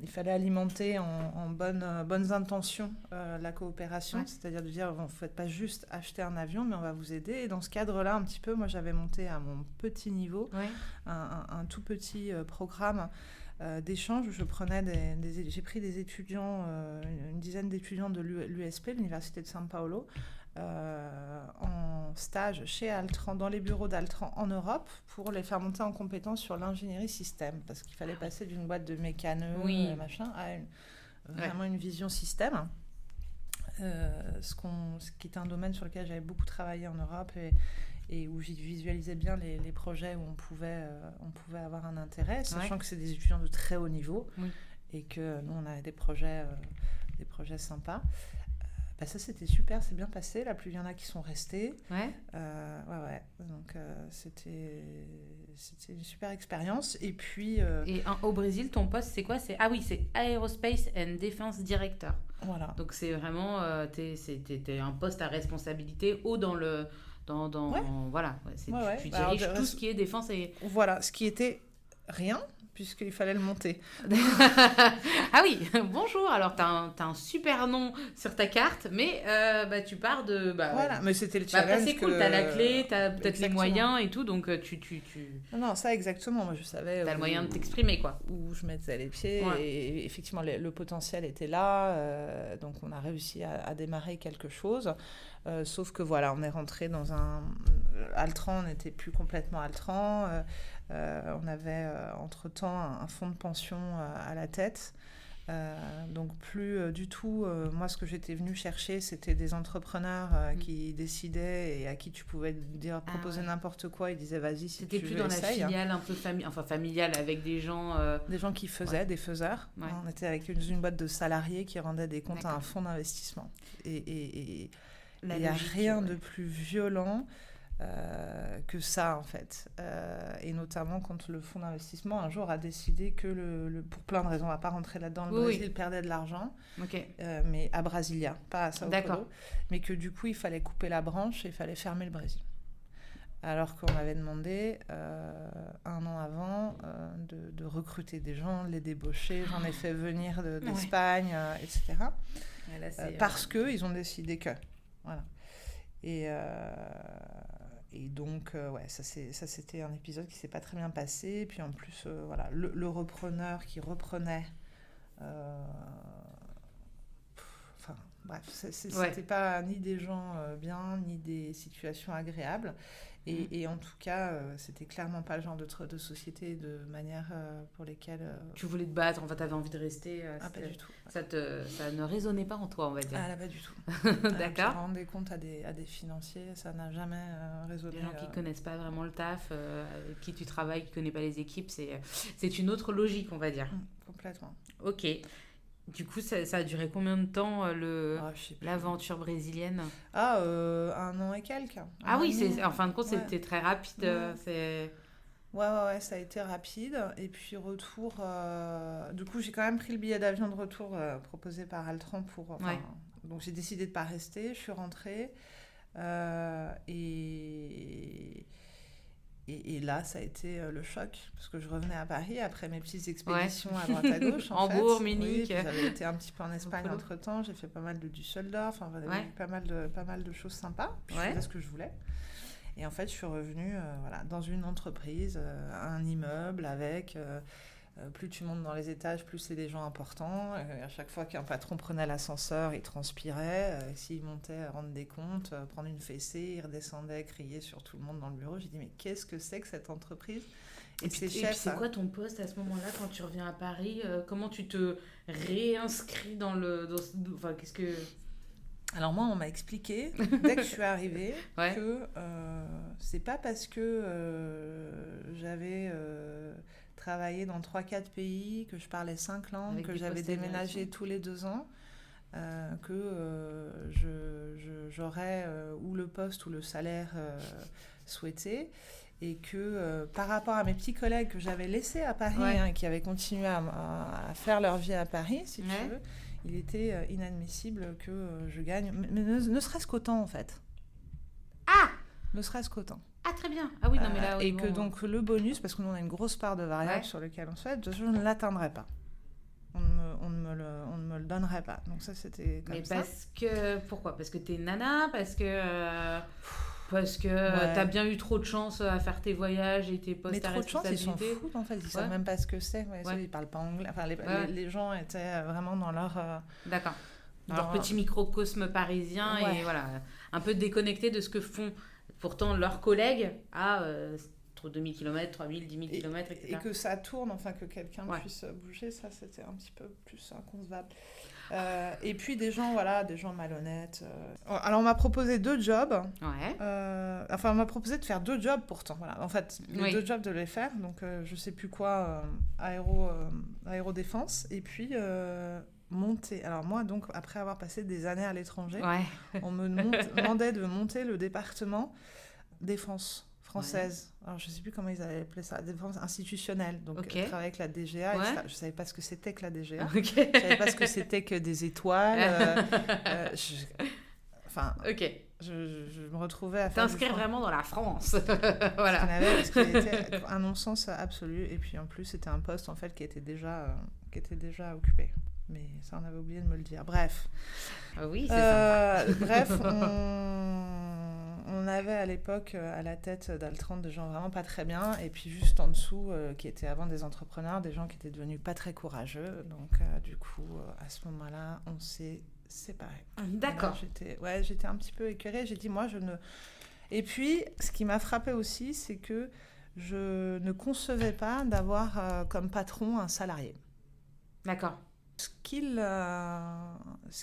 il fallait alimenter en bonnes intentions la coopération. Ouais. C'est-à-dire de dire, vous ne faites pas juste acheter un avion, mais on va vous aider. Et dans ce cadre-là, un petit peu, moi, j'avais monté à mon petit niveau un tout petit programme d'échange où j'ai pris des étudiants, une dizaine d'étudiants de l'USP, l'Université de São Paulo, en stage chez Altran, dans les bureaux d'Altran en Europe, pour les faire monter en compétence sur l'ingénierie système, parce qu'il fallait passer d'une boîte de mécaneux, machin, à vraiment une vision système. Ce qui est un domaine sur lequel j'avais beaucoup travaillé en Europe et où j'y visualisais bien les projets où on pouvait avoir un intérêt, sachant que c'est des étudiants de très haut niveau et que nous, on avait des projets sympas. Ça, c'était super, c'est bien passé. Là, plus il y en a qui sont restés. Ouais. Donc, c'était une super expérience. Et puis... au Brésil, ton poste, c'est quoi? C'est Aerospace and Defense Director. Voilà. Donc, c'est vraiment... t'es un poste à responsabilité haut dans le... Voilà. Tu diriges tout ce qui est défense et... Voilà, ce qui était rien, puisqu'il fallait le monter. Ah oui, bonjour. Alors, t'as un super nom sur ta carte, mais tu pars de... voilà, mais c'était le challenge. C'est cool, t'as la clé, t'as peut-être les moyens et tout, donc tu... Non, ça exactement, moi je savais... T'as le moyen de t'exprimer, quoi. Où je mettais les pieds, et effectivement, le potentiel était là, donc on a réussi à démarrer quelque chose. Sauf que voilà, on est rentré dans un... Altran, on n'était plus complètement Altran. On avait entre-temps un fonds de pension à la tête. Donc plus du tout... moi, ce que j'étais venue chercher, c'était des entrepreneurs qui décidaient et à qui tu pouvais proposer n'importe quoi. Ils disaient, vas-y, si c'était tu veux, plus dans essaye. La filiale un peu familiale avec des gens... Des gens qui faisaient, des faiseurs. Ouais. On était avec une boîte de salariés qui rendaient des comptes à un fonds d'investissement. Et il n'y a rien de plus violent que ça, en fait. Et notamment quand le fonds d'investissement, un jour, a décidé que, pour plein de raisons, on ne va pas rentrer là-dedans, le Brésil perdait de l'argent, mais à Brasilia, pas à Sao Paulo, mais que du coup, il fallait couper la branche et il fallait fermer le Brésil. Alors qu'on avait demandé, 1 an avant, de recruter des gens, de les débaucher. J'en ai fait venir d'Espagne, etc. Et là, parce qu'ils ont décidé que... Voilà. Et donc, ça c'était un épisode qui ne s'est pas très bien passé. Et puis en plus, voilà, le repreneur qui reprenait... c'était pas ni des gens bien, ni des situations agréables. Et en tout cas, c'était clairement pas le genre de société de manière pour lesquelles... Tu voulais te battre, en fait, t'avais envie de rester. Pas du tout. Ça ne résonnait pas en toi, on va dire. Ah là, pas du tout. D'accord. Tu rends des comptes à des financiers, ça n'a jamais résonné. Des gens qui connaissent pas vraiment le taf, avec qui tu travailles, qui connaissent pas les équipes, c'est une autre logique, on va dire. Complètement. Ok. Du coup, ça a duré combien de temps, l'aventure brésilienne ? 1 an et quelques. En fin de compte, c'était très rapide. Ouais, ça a été rapide. Et puis, retour... du coup, j'ai quand même pris le billet d'avion de retour proposé par Altran pour... Donc, j'ai décidé de ne pas rester. Je suis rentrée. Et là, ça a été le choc, parce que je revenais à Paris après mes petites expéditions à droite à gauche. Hambourg, Munich. J'avais été un petit peu en Espagne entre-temps, j'ai fait pas mal de Düsseldorf, j'avais vu pas mal de choses sympas, puis je faisais ce que je voulais. Et en fait, je suis revenue dans une entreprise, un immeuble avec... plus tu montes dans les étages, plus c'est des gens importants. À chaque fois qu'un patron prenait l'ascenseur, il transpirait. S'il montait, rendre des comptes, prendre une fessée, il redescendait, crier sur tout le monde dans le bureau. J'ai dit, mais qu'est-ce que c'est que cette entreprise ? Et puis c'est quoi ton poste à ce moment-là, quand tu reviens à Paris ? Comment tu te réinscris dans qu'est-ce que... Alors moi, on m'a expliqué, dès que je suis arrivée, que c'est pas parce que j'avais... travaillé dans 3-4 pays, que je parlais 5 langues, avec que j'avais déménagé tous les 2 ans, que j'aurais ou le poste ou le salaire souhaité, et que par rapport à mes petits collègues que j'avais laissés à Paris, qui avaient continué à faire leur vie à Paris, si tu veux, il était inadmissible que je gagne, mais ne serait-ce qu'autant en fait. Ah ! Ne serait-ce qu'autant. Ah, très bien. Ah oui, non, mais là... et que donc le bonus, parce que nous on a une grosse part de variables sur lequel on se fait, je ne l'atteindrai pas. On ne me le donnerait pas. Donc ça, c'était comme ça. Mais pourquoi ? Parce que t'es nana ? Parce que t'as bien eu trop de chance à faire tes voyages et tes postes à responsabilité ? Mais trop de chance, ils s'en foutent en fait. Ils savent même pas ce que c'est. Ils parlent pas anglais. Enfin, les gens étaient vraiment dans leur... D'accord. Dans leur petit microcosme parisien et voilà, un peu déconnecté de ce que font pourtant leurs collègues à... 2000 km, 3000, 10 000 km, etc. Et que ça tourne, enfin que quelqu'un puisse bouger, ça c'était un petit peu plus inconcevable. Et puis des gens malhonnêtes. Alors on m'a proposé 2 jobs. On m'a proposé de faire 2 jobs pourtant. Voilà. En fait, les 2 jobs de les faire. Donc je sais plus quoi, aérodéfense. Et puis monter. Alors moi, donc, après avoir passé des années à l'étranger, on me demandait de monter le département défense française. Alors, je ne sais plus comment ils avaient appelé ça, défense institutionnelle. Donc, je travaillais avec la DGA. Je ne savais pas ce que c'était que la DGA. Je ne savais pas ce que c'était que des étoiles. Je me retrouvais à faire... T'inscrire vraiment dans la France. Voilà. Ce qui était un non-sens absolu. Et puis, en plus, c'était un poste, en fait, qui était déjà occupé. Mais ça, on avait oublié de me le dire. Bref. Oui, c'est sympa. Bref, on avait à l'époque à la tête d'Altran des gens vraiment pas très bien. Et puis juste en dessous, qui étaient avant des entrepreneurs, des gens qui étaient devenus pas très courageux. Donc du coup, à ce moment-là, on s'est séparés. D'accord. Là, j'étais un petit peu écœurée. J'ai dit, moi, je ne... Et puis, ce qui m'a frappée aussi, c'est que je ne concevais pas d'avoir comme patron un salarié. D'accord. Ce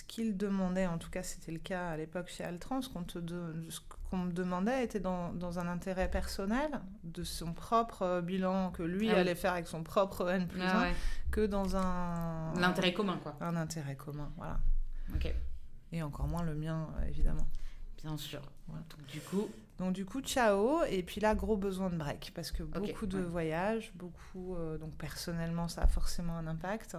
qu'il demandait, en tout cas c'était le cas à l'époque chez Altran, ce qu'on me demandait était dans un intérêt personnel de son propre bilan que lui allait faire avec son propre N+1 que dans l'intérêt commun, quoi. Un intérêt commun, voilà. Ok. Et encore moins le mien, évidemment. Bien sûr. Voilà. Donc du coup, ciao. Et puis là, gros besoin de break parce que beaucoup de voyages, donc personnellement, ça a forcément un impact.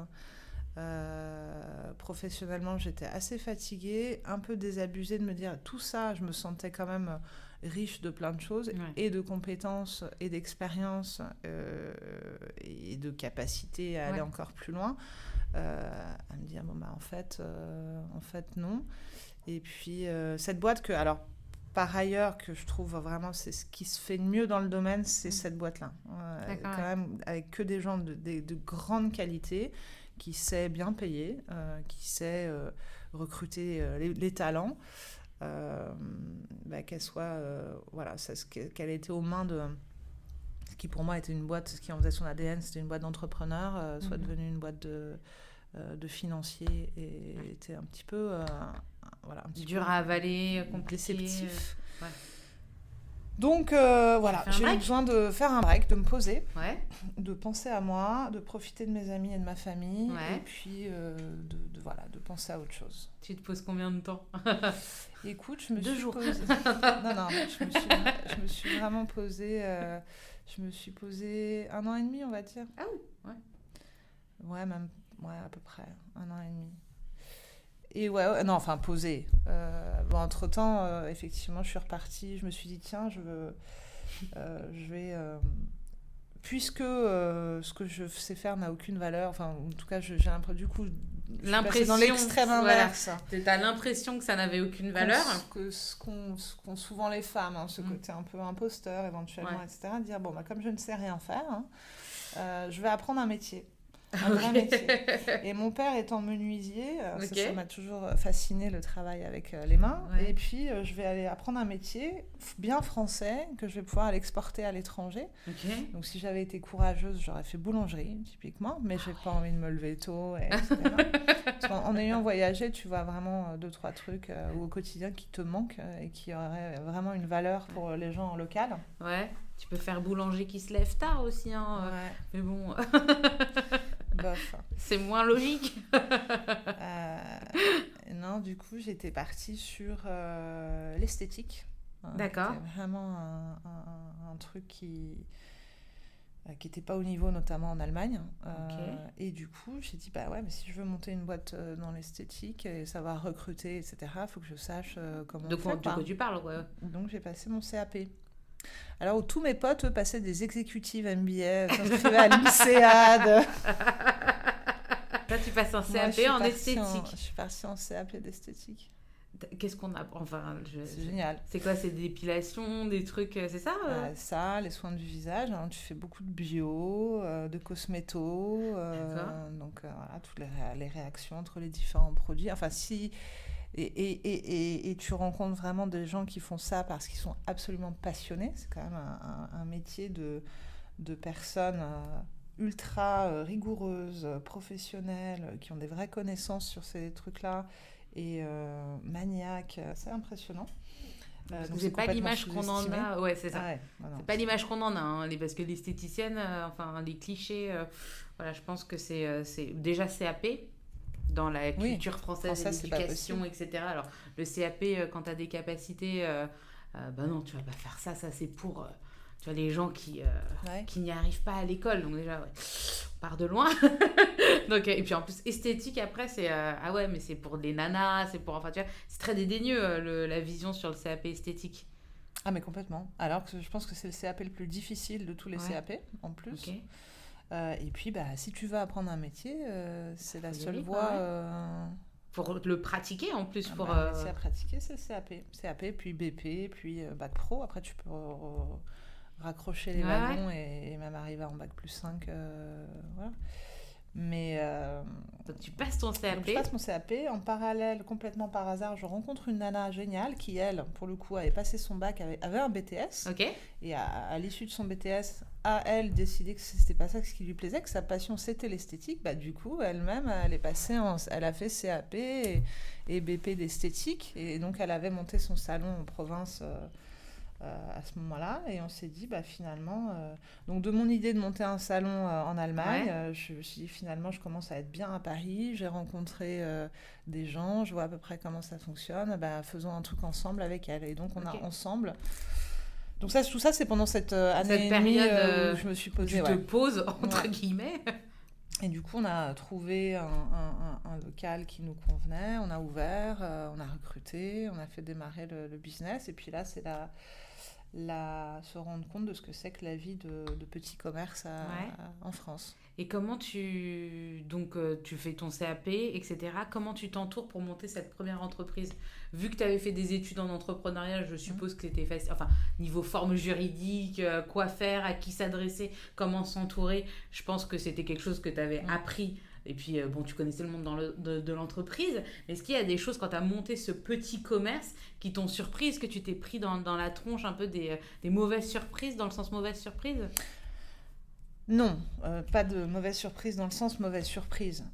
Professionnellement, j'étais assez fatiguée, un peu désabusée de me dire tout ça. Je me sentais quand même riche de plein de choses et de compétences et d'expérience et de capacité à aller encore plus loin. À me dire en fait non. Et puis cette boîte que alors par ailleurs que je trouve vraiment c'est ce qui se fait de mieux dans le domaine, c'est cette boîte-là. Quand même avec que des gens de grande qualité, qui sait bien payer, qui sait recruter les talents, qu'elle soit qu'elle ait été aux mains de ce qui pour moi était une boîte, ce qui en faisait son ADN, c'était une boîte d'entrepreneurs, soit devenue une boîte de financiers et était un petit peu un petit dur peu à avaler, compliqué, déceptif. Donc j'ai eu besoin de faire un break, de me poser, de penser à moi, de profiter de mes amis et de ma famille, et puis de penser à autre chose. Tu te poses combien de temps ? Écoute, je me 2 suis jours. posée... Non, je me suis vraiment posée... je me suis posée 1 an et demi, on va dire. Ah oui, ouais. À peu près 1 an et demi. Et posée. Entre-temps, effectivement, je suis repartie. Je me suis dit, tiens, je vais... puisque ce que je sais faire n'a aucune valeur, enfin, en tout cas, j'ai un peu, du coup... L'impression... dans l'extrême inverse. T'as l'impression que ça n'avait aucune valeur. Ce qu'ont souvent les femmes, ce côté un peu imposteur, éventuellement, etc. Dire, comme je ne sais rien faire, je vais apprendre un métier. Un vrai métier. Et mon père étant menuisier, ça m'a toujours fasciné le travail avec les mains. Et puis je vais aller apprendre un métier bien français que je vais pouvoir aller exporter à l'étranger. Donc si j'avais été courageuse, j'aurais fait boulangerie typiquement, mais j'ai pas envie de me lever tôt, etc. Parce qu'en ayant voyagé, tu vois vraiment 2-3 trucs au quotidien qui te manquent et qui auraient vraiment une valeur pour les gens en local. Ouais. Tu peux faire boulanger qui se lève tard aussi, mais bon... Bof. C'est moins logique. Non, du coup, j'étais partie sur l'esthétique. D'accord. C'était vraiment un truc qui n'était pas au niveau, notamment en Allemagne. Et du coup, j'ai dit, mais si je veux monter une boîte dans l'esthétique et savoir recruter, etc., il faut que je sache comment de quoi tu parles, Donc, j'ai passé mon CAP. Alors, où tous mes potes, eux, passaient des exécutives MBA, s'inscrivaient à l'INSEAD. Toi, tu passes en CAP en esthétique. Je suis partie en CAP d'esthétique. Qu'est-ce qu'on a? Enfin, c'est génial. C'est quoi? C'est des épilations, des trucs, c'est ça Ça, les soins du visage. Hein, tu fais beaucoup de bio, de cosméto. Donc, voilà, toutes les réactions entre les différents produits. Enfin, si... Et tu rencontres vraiment des gens qui font ça parce qu'ils sont absolument passionnés. C'est quand même un métier de personnes ultra rigoureuses, professionnelles, qui ont des vraies connaissances sur ces trucs-là et maniaques. C'est impressionnant. Donc c'est pas l'image qu'on en a. Ouais, c'est ça. Ah ouais, c'est pas l'image qu'on en a. Hein, parce que l'esthéticienne, enfin, les clichés, voilà, je pense que c'est déjà CAP. Dans la culture française et l'éducation, etc. Alors, le CAP, quand tu as des capacités, non, tu vas pas faire ça. Ça, c'est pour tu vois, les gens qui n'y arrivent pas à l'école. Donc, déjà, on part de loin. Donc, et puis, en plus, esthétique, après, c'est... mais c'est pour des nanas, c'est pour... Enfin, tu vois, c'est très dédaigneux, la vision sur le CAP esthétique. Ah, mais complètement. Alors que je pense que c'est le CAP le plus difficile de tous les CAP, en plus. Okay. Et puis, si tu veux apprendre un métier, c'est la seule voie... Pour le pratiquer, en plus. C'est à pratiquer, c'est le CAP. CAP, puis BP, puis Bac Pro. Après, tu peux raccrocher les wagons et même arriver en Bac plus 5. Voilà. Mais... Donc, tu passes ton CAP. Je passe mon CAP. En parallèle, complètement par hasard, je rencontre une nana géniale qui, elle, pour le coup, avait passé son bac, avait un BTS. Okay. Et à l'issue de son BTS, elle décidé que c'était pas ça qui lui plaisait, que sa passion c'était l'esthétique. Du coup, elle-même, elle a fait CAP et BP d'esthétique. Et donc, elle avait monté son salon en province... à ce moment-là, et on s'est dit finalement donc de mon idée de monter un salon en Allemagne, je me suis dit finalement je commence à être bien à Paris, j'ai rencontré des gens, je vois à peu près comment ça fonctionne, faisons un truc ensemble avec elle, et donc on a ensemble. Donc tout ça c'est pendant cette année et demie où je me suis posée. Tu te poses entre guillemets. Et du coup, on a trouvé un local qui nous convenait, on a ouvert, on a recruté, on a fait démarrer le business. Et puis là, c'est se rendre compte de ce que c'est que la vie de petit commerce en France. Et comment tu fais ton CAP, etc. Comment tu t'entoures pour monter cette première entreprise? Vu que tu avais fait des études en entrepreneuriat, je suppose que c'était facile. Enfin, niveau forme juridique, quoi faire, à qui s'adresser, comment s'entourer. Je pense que c'était quelque chose que tu avais appris. Et puis, tu connaissais le monde de l'entreprise. Mais est-ce qu'il y a des choses, quand tu as monté ce petit commerce, qui t'ont surprise, que tu t'es pris dans la tronche un peu des mauvaises surprises, dans le sens mauvaise surprise? Non, pas de mauvaise surprise dans le sens mauvaise surprise.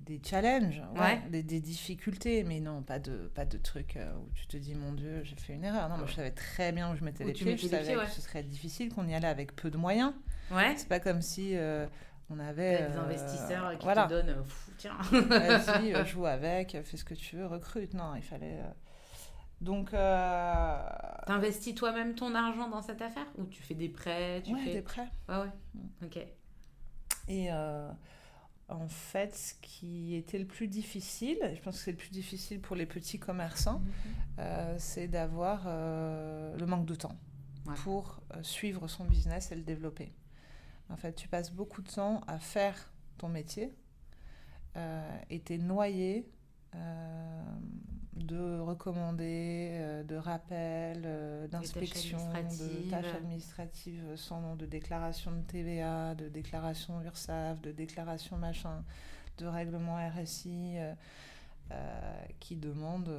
Des challenges, des difficultés, mais non, pas de trucs où tu te dis, mon Dieu, j'ai fait une erreur. Non, moi, je savais très bien où je mettais les pieds. Je savais que ce serait difficile, qu'on y allait avec peu de moyens. Ouais. C'est pas comme si on avait... des investisseurs qui te donnent, tiens. Vas-y, joue avec, fais ce que tu veux, recrute. Non, il fallait... Donc... T'investis toi-même ton argent dans cette affaire? Ou tu fais des prêts? Des prêts. Ouais. Ok. Et... en fait, ce qui était le plus difficile, je pense que c'est le plus difficile pour les petits commerçants, c'est d'avoir le manque de temps pour suivre son business et le développer. En fait, tu passes beaucoup de temps à faire ton métier et t'es noyé de recommandés, de rappels, d'inspections, de tâches administratives sans nom, de déclarations de TVA, de déclarations URSSAF, de déclarations machin, de règlements RSI qui demandent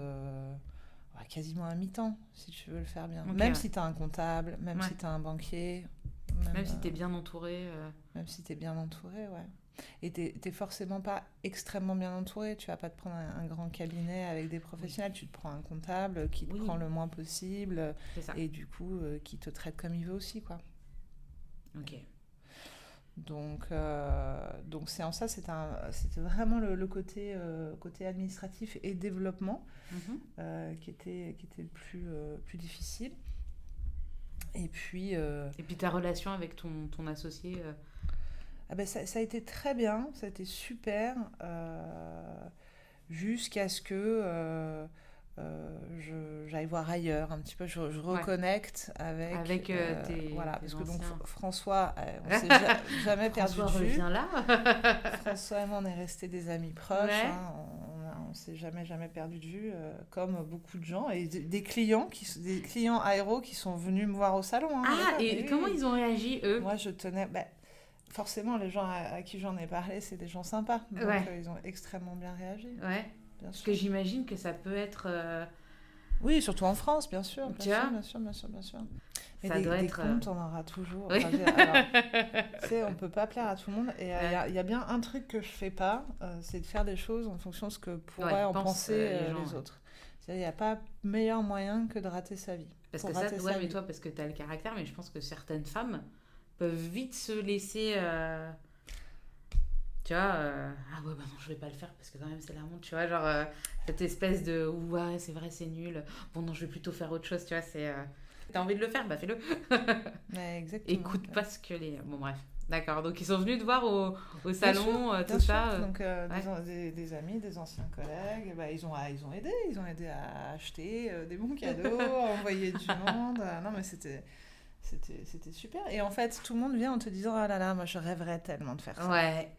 quasiment un mi-temps si tu veux le faire bien. Même si tu as un comptable, même si tu as un banquier. Même si tu es bien entouré. Même si tu es bien entouré, ouais. Et t'es forcément pas extrêmement bien entouré. Tu vas pas te prendre un grand cabinet avec des professionnels. Tu te prends un comptable qui te prend le moins possible et du coup qui te traite comme il veut aussi, quoi. Ok. Donc c'est en ça, c'était vraiment le côté administratif et développement qui était le plus difficile. Et puis ta relation avec ton associé ça a été très bien, ça a été super, jusqu'à ce que j'aille voir ailleurs un petit peu, je reconnecte avec tes parce que donc anciens. François, on s'est jamais perdu de François vue. revient là. François et moi, on est restés des amis proches. Ouais. On s'est jamais perdu de vue, comme beaucoup de gens. Et des clients, des clients aéros qui sont venus me voir au salon. Et comment ils ont réagi, eux? Moi, je tenais... forcément, les gens à qui j'en ai parlé, c'est des gens sympas. Donc, ils ont extrêmement bien réagi. Ouais. Bien Parce sûr. que j'imagine que ça peut être... Oui, surtout en France, bien sûr. Bien sûr. Mais ça doit des être... comptes, on en aura toujours. Oui. Alors, tu sais, on peut pas plaire à tout le monde. Et il y a bien un truc que je fais pas, c'est de faire des choses en fonction de ce que pourraient en penser les autres. C'est-à-dire, il n'y a pas meilleur moyen que de rater sa vie. Parce que mais toi, parce que tu as le caractère, mais je pense que certaines femmes peuvent vite se laisser... Tu vois, ah ouais, bah non, je vais pas le faire parce que quand même c'est la honte, tu vois, genre cette espèce de ouais, c'est vrai, c'est nul, bon, non, je vais plutôt faire autre chose, tu vois, c'est. T'as envie de le faire, bah fais-le. Ouais, exactement. Écoute pas ce que les. Bon, bref, d'accord, donc ils sont venus te voir au salon, bien tout sûr. ça. Donc, des amis, des anciens collègues, ils ont aidé à acheter des bons cadeaux, à envoyer du monde. Non, mais c'était super. Et en fait, tout le monde vient en te disant, ah là là, moi je rêverais tellement de faire ça. Ouais.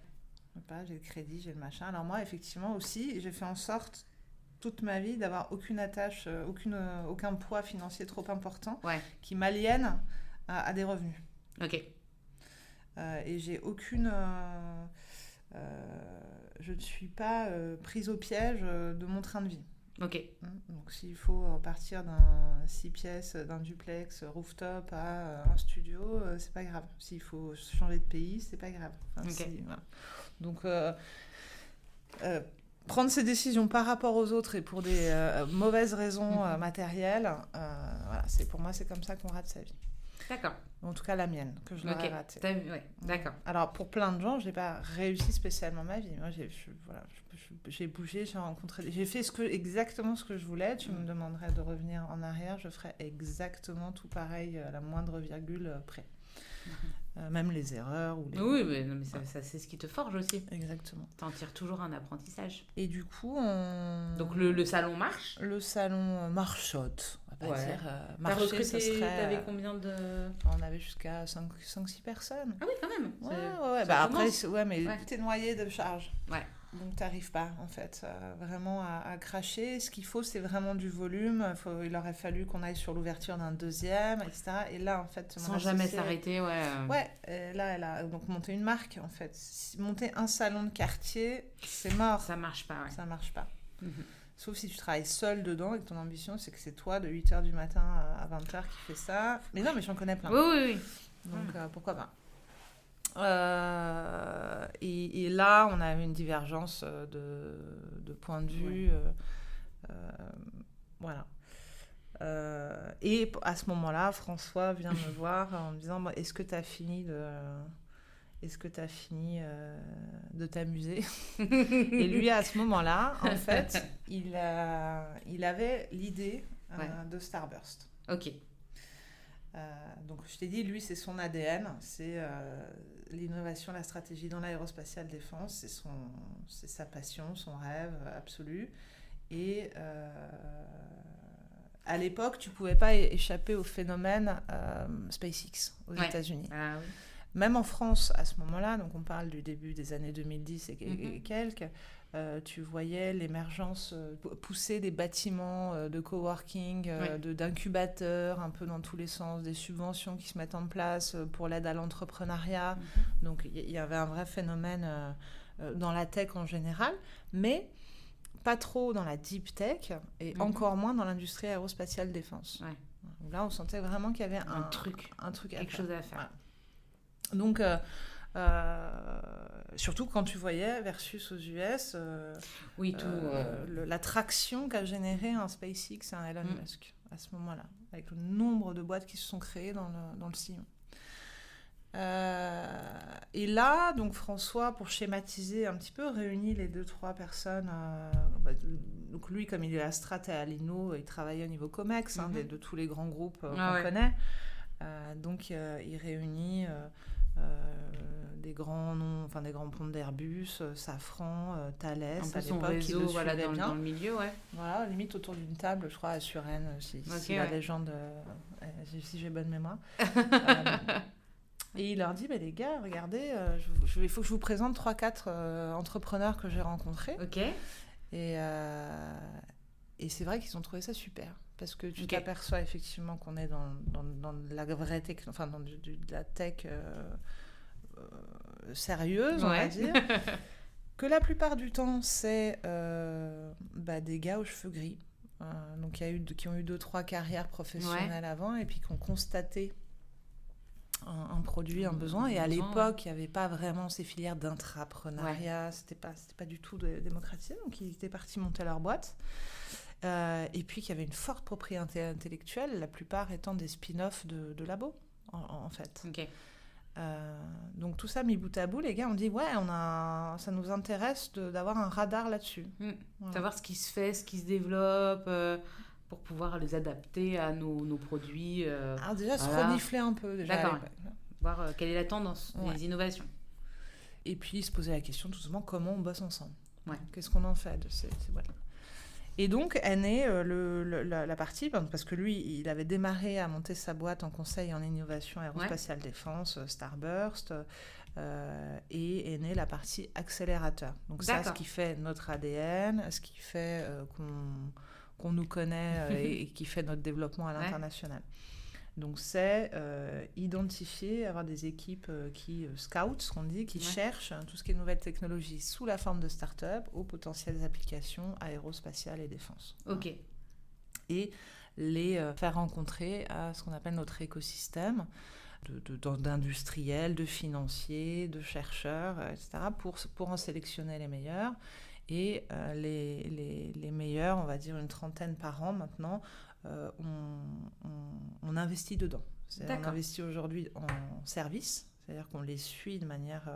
J'ai le crédit, j'ai le machin. Alors moi, effectivement, aussi, j'ai fait en sorte toute ma vie d'avoir aucune attache, aucun poids financier trop important qui m'aliène à des revenus. Ok. Et j'ai aucune... je ne suis pas prise au piège de mon train de vie. Ok. Donc s'il faut partir d'un 6 pièces, d'un duplex rooftop à un studio, c'est pas grave. S'il faut changer de pays, c'est pas grave. Voilà. Donc prendre ces décisions par rapport aux autres et pour des mauvaises raisons matérielles, pour moi c'est comme ça qu'on rate sa vie. D'accord. En tout cas la mienne, que je l'aurais ratée. D'accord. Alors pour plein de gens, j'ai pas réussi spécialement ma vie. Moi j'ai bougé, j'ai rencontré, j'ai fait exactement ce que je voulais. Tu me demanderais de revenir en arrière, je ferais exactement tout pareil à la moindre virgule près. Même les erreurs. Oui, mais ça c'est ce qui te forge aussi. Exactement. T'en tires toujours un apprentissage. Et du coup, donc le salon marche. Le salon marchote. On va pas dire marcher, recruté, ça serait... T'avais combien de... On avait jusqu'à 5-6 personnes. Ah oui, quand même. Ouais. Après, t'es noyé de charge. Ouais. Donc t'arrives pas, en fait, vraiment à cracher. Ce qu'il faut, c'est vraiment du volume. Il aurait fallu qu'on aille sur l'ouverture d'un deuxième, etc. Et là, en fait... Sans jamais s'arrêter, Ouais, là, elle a donc monté une marque, en fait. Monter un salon de quartier, c'est mort. Ça marche pas, Ça marche pas. Sauf si tu travailles seul dedans et que ton ambition, c'est que c'est toi, de 8h du matin à 20h, qui fait ça. Mais non, mais j'en connais plein. Oui. Donc, pourquoi pas. Et là, on a eu une divergence de point de vue. Voilà. Et à ce moment-là, François vient me voir en me disant est-ce que tu as fini de t'amuser? Et lui, à ce moment-là, en fait, il avait l'idée de Starburst. Ok. Donc, je t'ai dit, lui, c'est son ADN, c'est l'innovation, la stratégie dans l'aérospatiale défense, c'est sa passion, son rêve absolu. Et à l'époque, tu ne pouvais pas échapper au phénomène SpaceX aux États-Unis. Ah, oui. Même en France, à ce moment-là, donc on parle du début des années 2010 et quelques, tu voyais l'émergence pousser des bâtiments de coworking, d'incubateurs un peu dans tous les sens, des subventions qui se mettent en place pour l'aide à l'entrepreneuriat. Donc il y avait un vrai phénomène dans la tech en général, mais pas trop dans la deep tech et encore moins dans l'industrie aérospatiale défense. Ouais. Là, on sentait vraiment qu'il y avait un truc quelque chose à faire. Ouais. Donc, surtout quand tu voyais versus aux US, la traction qu'a généré un SpaceX et un Elon Musk à ce moment-là, avec le nombre de boîtes qui se sont créées dans le sillon. Et là, donc François, pour schématiser un petit peu, réunit les 2-3 personnes. Donc lui, comme il est à Strat et à Lino, il travaillait au niveau COMEX, de tous les grands groupes qu'on connaît. Donc il réunit des grands noms, enfin des grands ponts d'Airbus, Safran, Thales, un peu à son l'époque, réseau, qui le voilà, suivait bien. dans le milieu, ouais. Voilà, limite autour d'une table, je crois, à Suresnes, si la légende, si j'ai bonne mémoire. Et il leur dit, les gars, regardez, il faut que je vous présente 3-4 entrepreneurs que j'ai rencontrés. Ok. Et c'est vrai qu'ils ont trouvé ça super. Parce que tu t'aperçois effectivement qu'on est dans de la vraie tech, enfin dans de la tech sérieuse, on va dire. Que la plupart du temps, c'est des gars aux cheveux gris. Donc qui ont eu 2-3 carrières professionnelles avant et puis qui ont constaté un produit, un besoin. Et à l'époque, il n'y avait pas vraiment ces filières d'intrapreneuriat. C'était pas du tout démocratisé. Donc, ils étaient partis monter leur boîte. Et puis, qu'il y avait une forte propriété intellectuelle, la plupart étant des spin-offs de labos, en fait. Ok. Donc, tout ça mis bout à bout, les gars ont dit, ça nous intéresse d'avoir un radar là-dessus. Voilà. Savoir ce qui se fait, ce qui se développe... pour pouvoir les adapter à nos produits. Alors déjà, se renifler un peu. Déjà, d'accord. Voir quelle est la tendance des innovations. Et puis, se poser la question tout simplement, comment on bosse ensemble. Qu'est-ce qu'on en fait de ces boîtes-là. Et donc, est née la partie, parce que lui, il avait démarré à monter sa boîte en conseil en innovation aérospatiale défense, Starburst, et est née la partie accélérateur. Donc ça, ce qui fait notre ADN, ce qui fait qu'on nous connaît et qui fait notre développement à l'international. Donc, c'est identifier, avoir des équipes qui scoutent, ce qu'on dit, qui cherchent tout ce qui est nouvelles technologies sous la forme de start-up aux potentielles applications aérospatiales et défense. Ok. Et les faire rencontrer à ce qu'on appelle notre écosystème d'industriels, de financiers, de chercheurs, etc., pour en sélectionner les meilleurs. Et les meilleurs, on va dire une trentaine par an maintenant, on investit dedans. On investit aujourd'hui en service, c'est-à-dire qu'on les suit de manière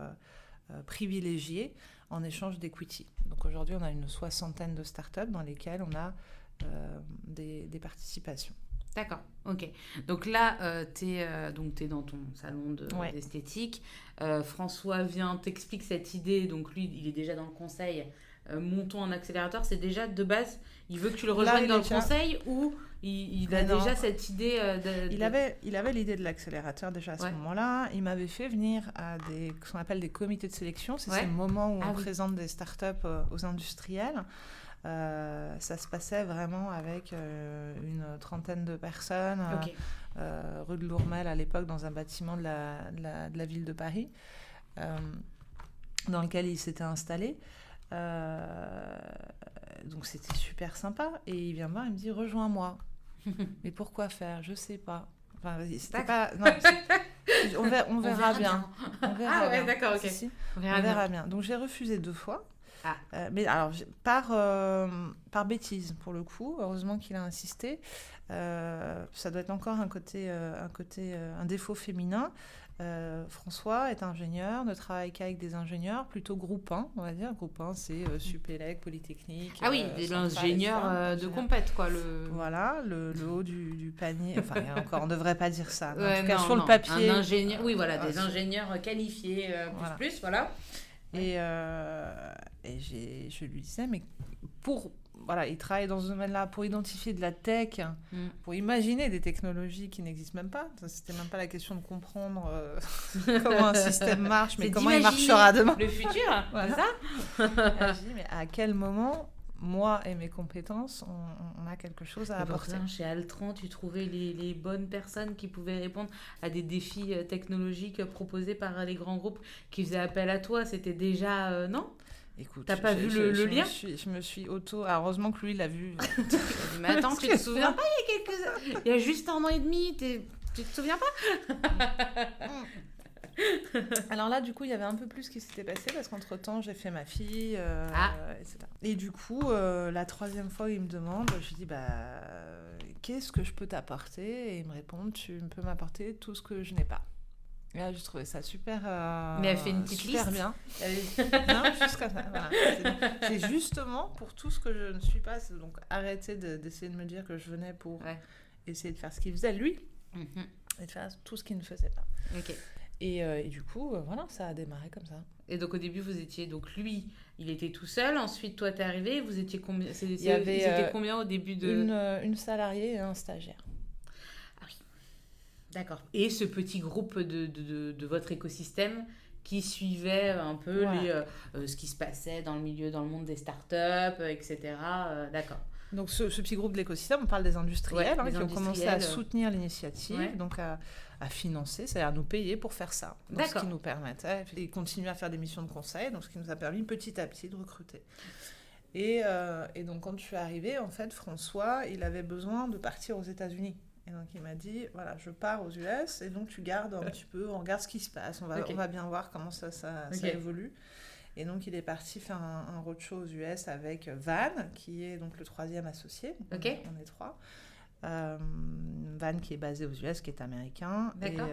privilégiée en échange d'equity. Donc aujourd'hui, on a une 60aine de startups dans lesquelles on a des participations. D'accord, ok. Donc là, tu es dans ton salon d'esthétique. François t'explique cette idée. Donc lui, il est déjà dans le conseil. Montons en accélérateur, c'est déjà de base, il veut que tu le rejoignes dans le conseil ou il a déjà cette idée Il avait l'idée de l'accélérateur déjà à ce moment-là. Il m'avait fait venir à ce qu'on appelle des comités de sélection. C'est ces moments où on présente des startups aux industriels. Ça se passait vraiment avec une trentaine de personnes rue de Lourmel à l'époque dans un bâtiment de la ville de Paris dans lequel il s'était installé. Donc c'était super sympa et il vient me voir, il me dit rejoins-moi. Mais pourquoi faire? Je sais pas. Enfin, c'était pas. Non, on verra bien. On verra bien. D'accord, ok. On verra bien. Donc j'ai refusé 2 fois. Mais alors par bêtise pour le coup. Heureusement qu'il a insisté. Ça doit être encore un défaut féminin. François est ingénieur, ne travaille qu'avec des ingénieurs, plutôt groupe 1, on va dire. Groupe 1, c'est Supélec, Polytechnique. Ah oui, des ingénieurs de compète, quoi. Voilà, le haut du panier. Enfin, encore, on ne devrait pas dire ça. En tout cas, sur le papier. Un ingénieur, oui, voilà, des ingénieurs qualifiés, plus, voilà. Et je lui disais, mais il travaille dans ce domaine-là pour identifier de la tech, pour imaginer des technologies qui n'existent même pas. C'était même pas la question de comprendre comment un système marche, mais comment il marchera demain. Le futur, voilà. C'est ça. Je dis, mais à quel moment, moi et mes compétences, on a quelque chose à apporter. Chez Altran, tu trouvais les bonnes personnes qui pouvaient répondre à des défis technologiques proposés par les grands groupes qui faisaient appel à toi. C'était déjà... non ? Écoute, t'as pas vu le lien? Je me suis heureusement que lui, il l'a vu. Mais attends, tu te souviens pas il y a juste 1 an et demi, tu te souviens pas? Alors là, du coup, il y avait un peu plus qui s'était passé parce qu'entre-temps, j'ai fait ma fille, etc. Et du coup, la 3e fois, il me demande, je lui dis, qu'est-ce que je peux t'apporter? Et il me répond, tu peux m'apporter tout ce que je n'ai pas. Et là, j'ai trouvé ça super... Mais elle fait une petite super liste. Bien. Non, juste comme ça. Voilà. C'est justement pour tout ce que je ne suis pas. C'est donc arrêter d'essayer de me dire que je venais pour essayer de faire ce qu'il faisait, lui, et de faire tout ce qu'il ne faisait pas. Ok. Et du coup, voilà, ça a démarré comme ça. Et donc au début, vous étiez... Donc lui, il était tout seul. Ensuite, toi, t'es arrivé. Vous étiez combien? Il y avait Ils étaient combien au début de... une salariée et un stagiaire. Ah oui, d'accord. Et ce petit groupe de votre écosystème qui suivait un peu Voilà. ce qui se passait dans le milieu, dans le monde des startups, etc. D'accord. Donc ce petit groupe de l'écosystème, on parle des industriels Ouais, les qui ont commencé à industriels. soutenir l'initiative, Ouais. donc à financer, c'est-à-dire à nous payer pour faire ça. Donc, ce D'accord. qui nous permettait de continuer à faire des missions de conseil, donc ce qui nous a permis petit à petit de recruter. Et donc quand je suis arrivée, en fait, François, il avait besoin de partir aux États-Unis. Et donc il m'a dit, voilà, je pars aux US, et donc tu gardes un petit peu, on regarde ce qui se passe, on va bien voir comment ça évolue. Et donc, il est parti faire un roadshow aux US avec Van, qui est donc le troisième associé. Ok. On est 3. Van, qui est basé aux US, qui est américain. D'accord.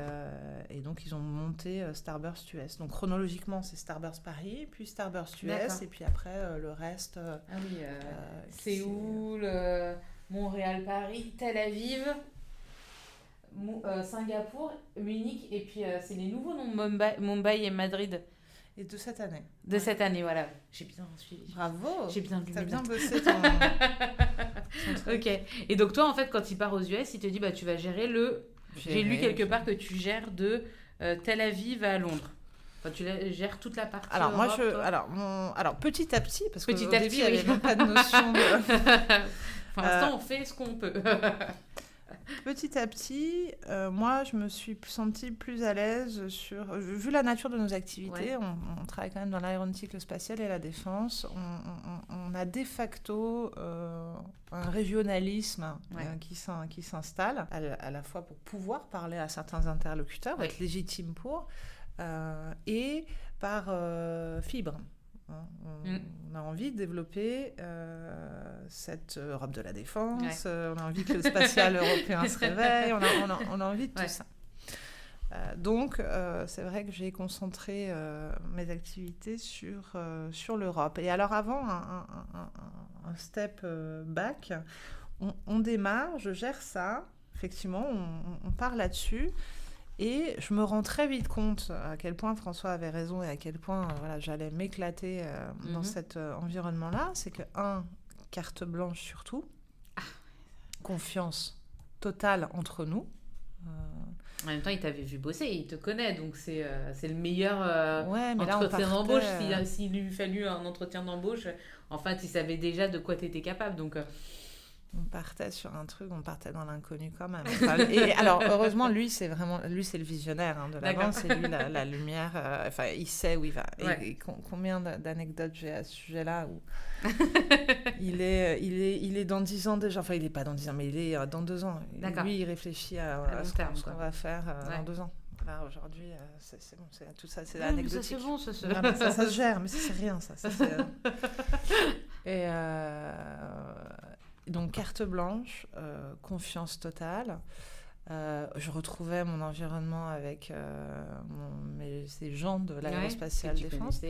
Et donc, ils ont monté Starburst US. Donc, chronologiquement, c'est Starburst Paris, puis Starburst US, D'accord. et puis après, le reste... Ah oui, Séoul, Montréal, Paris, Tel Aviv, Singapour, Munich, et puis c'est les nouveaux noms, Mumbai et Madrid. Et de cette année. De cette année, voilà. J'ai bien suivi. Bravo. J'ai bien lu T'as mes bien notes. bossé ton truc. Ok. Et donc toi, en fait, quand il part aux US, il te dit, bah, tu vas gérer J'ai lu quelque part que tu gères de Tel Aviv à Londres. Enfin, tu gères toute la partie Alors, Europe, moi, toi. Alors, petit à petit, parce qu'au Petit à début, petit, il n'y avait oui. même pas de notion de... Pour l'instant, on fait ce qu'on peut. Petit à petit, moi, je me suis sentie plus à l'aise vu la nature de nos activités. Ouais. On travaille quand même dans l'aéronautique, le spatial et la défense. On a de facto un régionalisme qui s'installe, à la fois pour pouvoir parler à certains interlocuteurs, être légitime pour, et par fibre. On a envie de développer cette Europe de la défense, on a envie que le spatial européen se réveille, on a envie de tout ça. Donc, c'est vrai que j'ai concentré mes activités sur l'Europe. Et alors, avant un step back, on démarre, je gère ça, effectivement, on part là-dessus. Et je me rends très vite compte à quel point François avait raison et à quel point j'allais m'éclater dans cet environnement-là. C'est que, carte blanche surtout, confiance totale entre nous. En même temps, il t'avait vu bosser, il te connaît, donc c'est le meilleur mais là, entretien d'embauche. S'il lui fallut un entretien d'embauche, en fait, il savait déjà de quoi tu étais capable. Donc, on partait sur un truc, on partait dans l'inconnu quand même. Enfin, et alors, heureusement, lui, c'est le visionnaire de la bande, c'est lui la lumière. Il sait où il va. Et combien d'anecdotes j'ai à ce sujet-là où il est dans 10 ans déjà. Enfin, il n'est pas dans 10 ans, mais il est dans 2 ans. D'accord. Lui, il réfléchit à ce qu'on va faire dans 2 ans. Là, aujourd'hui, c'est bon, tout ça, c'est anecdotique. Ça, c'est bon, ça ça se gère, mais ça, c'est rien, ça. Et donc, carte blanche, confiance totale. Je retrouvais mon environnement avec ces gens de l'aérospatiale défense.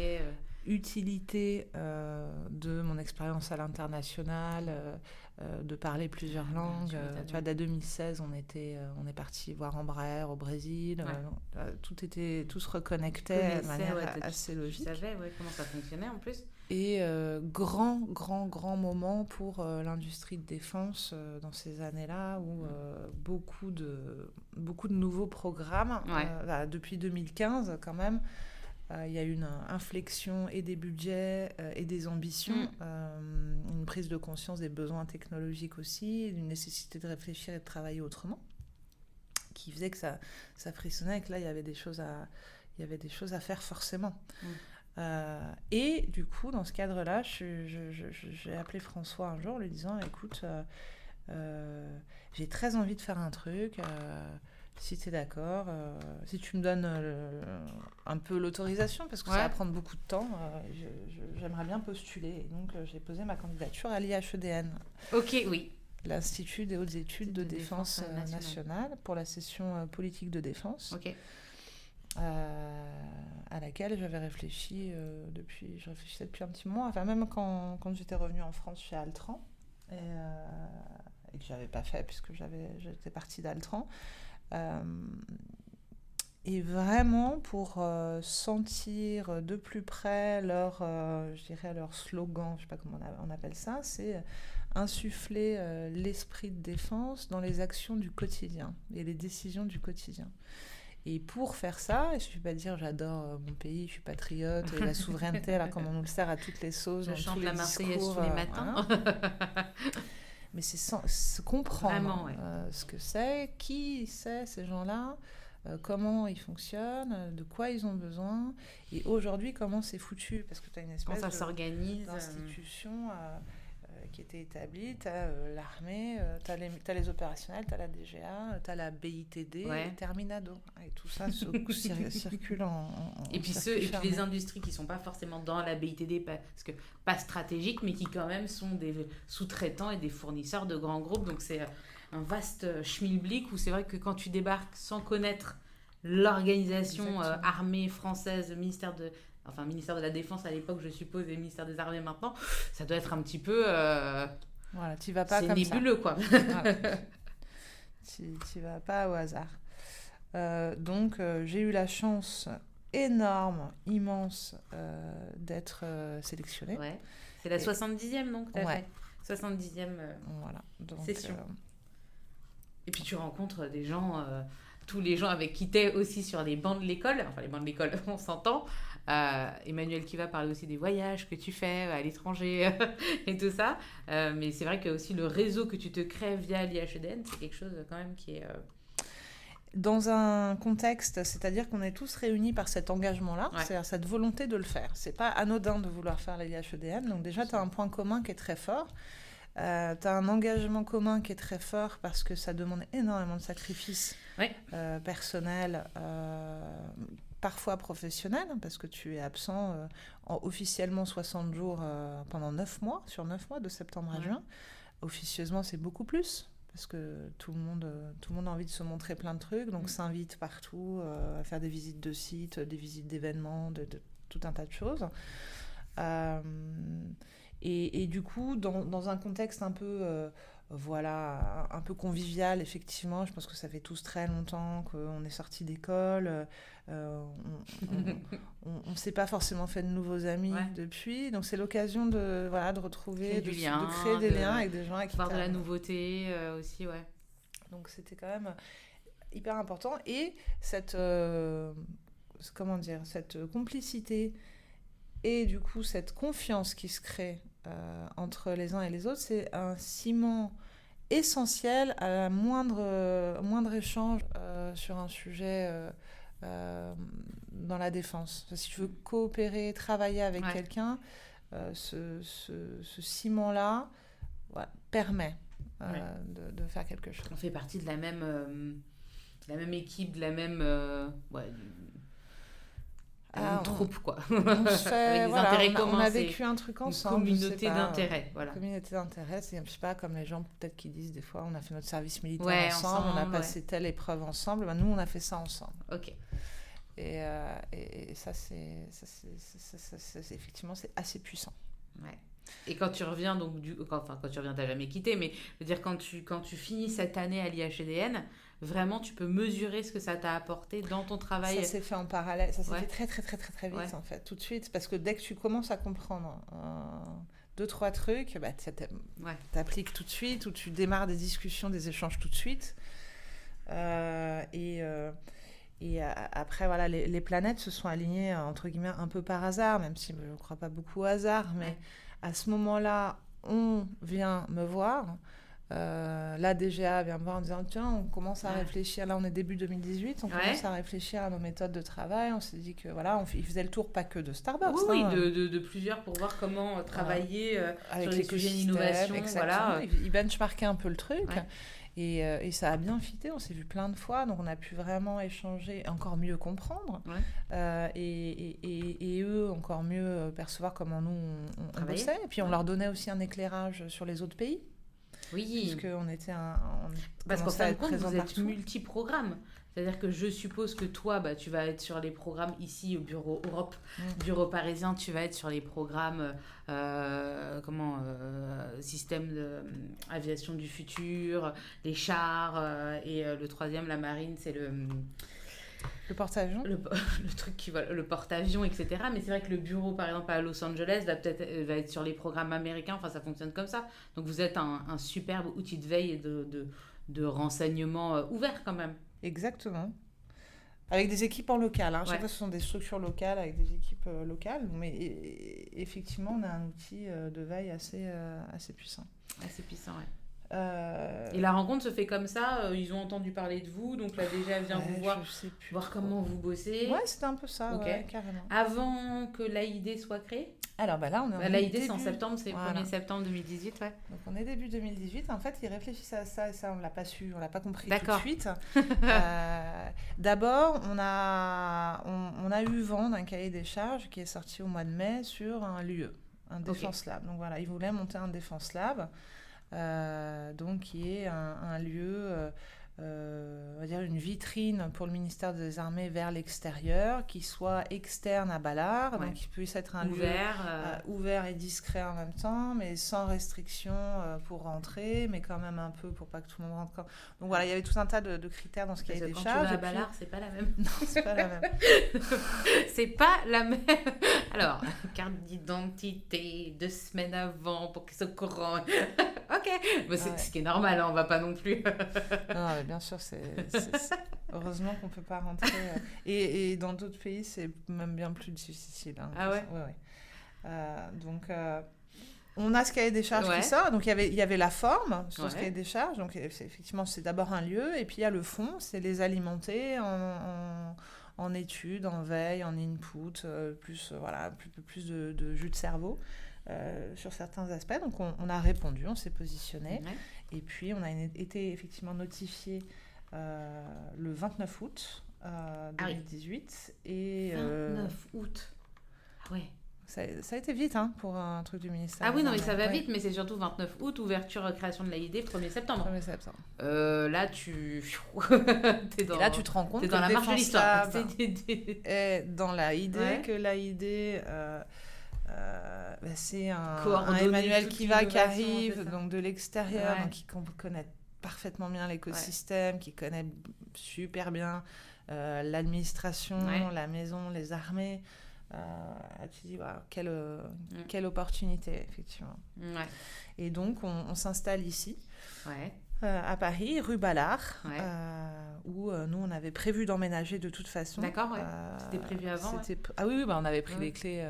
Utilité de mon expérience à l'international, de parler plusieurs langues. Tu vois, dès 2016, on est parti voir Embraer au Brésil. Tout se reconnectait de manière assez logique. Tu savais comment ça fonctionnait en plus. Et grand moment pour l'industrie de défense dans ces années-là où beaucoup de nouveaux programmes, depuis 2015 quand même, il y a eu une inflexion et des budgets et des ambitions, une prise de conscience des besoins technologiques aussi, une nécessité de réfléchir et de travailler autrement, qui faisait que ça frissonnait et que là, il y avait des choses à faire forcément. Et du coup, dans ce cadre-là, j'ai appelé François un jour en lui disant, écoute, j'ai très envie de faire un truc, si tu es d'accord, si tu me donnes un peu l'autorisation, parce que ça va prendre beaucoup de temps, j'aimerais bien postuler. Et donc, j'ai posé ma candidature à l'IHEDN. Ok, oui. L'Institut des hautes études de défense nationale, pour la session politique de défense. Ok. À laquelle j'avais réfléchi je réfléchissais depuis un petit moment, enfin même quand j'étais revenue en France chez Altran et que j'avais pas fait puisque j'étais partie d'Altran, et vraiment pour sentir de plus près je dirais leur slogan, je sais pas comment on appelle ça, c'est insuffler l'esprit de défense dans les actions du quotidien et les décisions du quotidien. Et pour faire ça, et je ne vais pas dire j'adore mon pays, je suis patriote, et la souveraineté, là, comme on nous le sert à toutes les sauces, je dans chante tous les la Marseillaise discours, tous les matins. Voilà. Mais c'est se comprendre Vraiment, ce que c'est, qui c'est ces gens-là, comment ils fonctionnent, de quoi ils ont besoin, et aujourd'hui comment c'est foutu, parce que tu as une espèce ça s'organise d'institution qui était établie, tu as l'armée, tu as les opérationnels, tu as la DGA, tu as la BITD, et Terminado, et tout ça circule et puis les industries qui sont pas forcément dans la BITD, parce que pas stratégiques, mais qui quand même sont des sous-traitants et des fournisseurs de grands groupes, donc c'est un vaste schmilblick où c'est vrai que quand tu débarques sans connaître l'organisation armée française, ministère de la Défense à l'époque, je suppose, et ministère des Armées maintenant, ça doit être un petit peu... voilà, tu vas pas c'est comme nébuleux, ça. Quoi. Voilà. Tu vas pas au hasard. Donc, j'ai eu la chance énorme, immense, d'être sélectionnée. Ouais. C'est la 70e, donc, tu as fait 70e voilà. Donc, session. Et puis, tu rencontres des gens... tous les gens avec qui t'es aussi sur les bancs de l'école, enfin les bancs de l'école, on s'entend. Emmanuel qui va parler aussi des voyages que tu fais à l'étranger et tout ça. Mais c'est vrai que aussi le réseau que tu te crées via l'IHEDN, c'est quelque chose quand même qui est... Dans un contexte, c'est-à-dire qu'on est tous réunis par cet engagement-là, c'est-à-dire cette volonté de le faire. C'est pas anodin de vouloir faire l'IHEDN, donc déjà tu as un point commun qui est très fort. Tu as un engagement commun qui est très fort parce que ça demande énormément de sacrifices personnels, parfois professionnels, parce que tu es absent officiellement 60 jours pendant 9 mois, sur 9 mois, de septembre à juin. Officieusement, c'est beaucoup plus, parce que tout le monde a envie de se montrer plein de trucs, donc s'invite partout à faire des visites de sites, des visites d'événements, de tout un tas de choses. Et du coup, dans un contexte un peu, un peu convivial, effectivement, je pense que ça fait tous très longtemps qu'on est sortis d'école, on ne s'est pas forcément fait de nouveaux amis depuis, donc c'est l'occasion de retrouver, de créer des liens avec des gens avec qui voir de la nouveauté aussi, Donc c'était quand même hyper important, et cette complicité et du coup cette confiance qui se crée entre les uns et les autres, c'est un ciment essentiel à la moindre échange sur un sujet dans la défense. Si tu veux coopérer, travailler avec quelqu'un, ce ciment-là permet de faire quelque chose. On fait partie de la même équipe, de la même... troupe, quoi. Avec des intérêts communs. On a vécu un truc ensemble. Une communauté d'intérêts, voilà. Communauté d'intérêts, c'est, je sais pas, comme les gens peut-être qui disent des fois, on a fait notre service militaire ensemble, on a passé telle épreuve ensemble. Ben, nous, on a fait ça ensemble. Ok. Et ça, c'est effectivement, c'est assez puissant. Ouais. Et quand tu reviens, donc quand tu reviens, t'as jamais quitté, mais je veux dire, quand tu finis cette année à l'IHEDN, vraiment, tu peux mesurer ce que ça t'a apporté dans ton travail. Ça s'est fait en parallèle, ça s'est fait très, très, très, très, très vite, en fait, tout de suite, parce que dès que tu commences à comprendre 2-3 trucs, bah, t'appliques tout de suite, ou tu démarres des discussions, des échanges tout de suite. Et après, voilà, les planètes se sont alignées, entre guillemets, un peu par hasard, même si je ne crois pas beaucoup au hasard, mais à ce moment-là, on vient me voir. La DGA vient me voir en disant tiens, on commence à réfléchir, là on est début 2018, on commence à réfléchir à nos méthodes de travail. On s'est dit que voilà, il faisait le tour pas que de Starbucks, de plusieurs, pour voir comment travailler avec les sujets d'innovation. Voilà. Il benchmarkait un peu le truc. Et ça a bien fité, on s'est vu plein de fois, donc on a pu vraiment échanger, encore mieux comprendre, et eux encore mieux percevoir comment nous on bossait, et puis on leur donnait aussi un éclairage sur les autres pays. Oui. Puisqu'on était parce qu'en fin de compte, vous êtes multi-programmes. C'est-à-dire que je suppose que toi, tu vas être sur les programmes ici au bureau Europe, bureau parisien, tu vas être sur les programmes système d'aviation du futur, les chars, et le troisième, la marine, c'est le... Le porte-avions. Le truc qui vole, le porte-avions, etc. Mais c'est vrai que le bureau, par exemple, à Los Angeles, va être sur les programmes américains. Enfin, ça fonctionne comme ça. Donc, vous êtes un superbe outil de veille et de renseignement ouvert quand même. Exactement. Avec des équipes en local. Chaque fois, ce sont des structures locales avec des équipes locales. Mais effectivement, on a un outil de veille assez puissant. Assez puissant, ouais. Et la rencontre se fait comme ça, ils ont entendu parler de vous, donc la DGA vient vous voir comment vous bossez. Ouais, c'était un peu ça, carrément. Avant que l'AID soit créée. Alors là, on est en l'AID, c'est en septembre, c'est le 1er septembre 2018, ouais. Donc on est début 2018. En fait, ils réfléchissent à ça et ça, on l'a pas su, on l'a pas compris tout de suite. D'abord, on a eu vent d'un cahier des charges qui est sorti au mois de mai sur un LUE, un Defense Lab. Donc voilà, ils voulaient monter un Defense Lab. Donc qui est un lieu, on va dire une vitrine pour le ministère des Armées vers l'extérieur, qui soit externe à Ballard, donc qui puisse être un lieu ouvert et discret en même temps, mais sans restriction pour rentrer, mais quand même un peu pour pas que tout le monde rentre. Donc voilà, il y avait tout un tas de critères dans ce cahier des charges. Quand tu vas à Ballard, c'est pas la même. Non, c'est pas la même. C'est pas la même. Alors, carte d'identité 2 semaines avant pour qu'ils soient au courant. Ok, mais c'est ce qui est normal, on va pas non plus. Non, mais bien sûr, c'est heureusement qu'on peut pas rentrer. Et dans d'autres pays, c'est même bien plus difficile. Ah ouais. Donc, on a ce cahier des charges qui sort. Donc, il y avait la forme sur ce cahier des charges. Donc, effectivement, c'est d'abord un lieu. Et puis, il y a le fond, c'est les alimenter en études, en veille, en input, plus de jus de cerveau. Sur certains aspects. Donc, on a répondu, on s'est positionné. Et puis, on a été effectivement notifié le 29 août 2018. Et, 29 août. Ah ouais. Ça a été vite pour un truc du ministère. Ah oui, non, mais ça va vite, mais c'est surtout 29 août, ouverture, création de l'AID, 1er septembre. 1er septembre. Là, tu te rends compte que dans la marche de l'histoire. Et dans l'AID, que l'AID... c'est un Emmanuel qui arrive donc de l'extérieur, donc qui connaît parfaitement bien l'écosystème, qui connaît super bien l'administration, la maison, les armées. Tu dis quelle opportunité, effectivement. Et donc on s'installe ici à Paris, rue Ballard, où nous on avait prévu d'emménager de toute façon. D'accord, c'était prévu avant. Ah oui, on avait pris les clés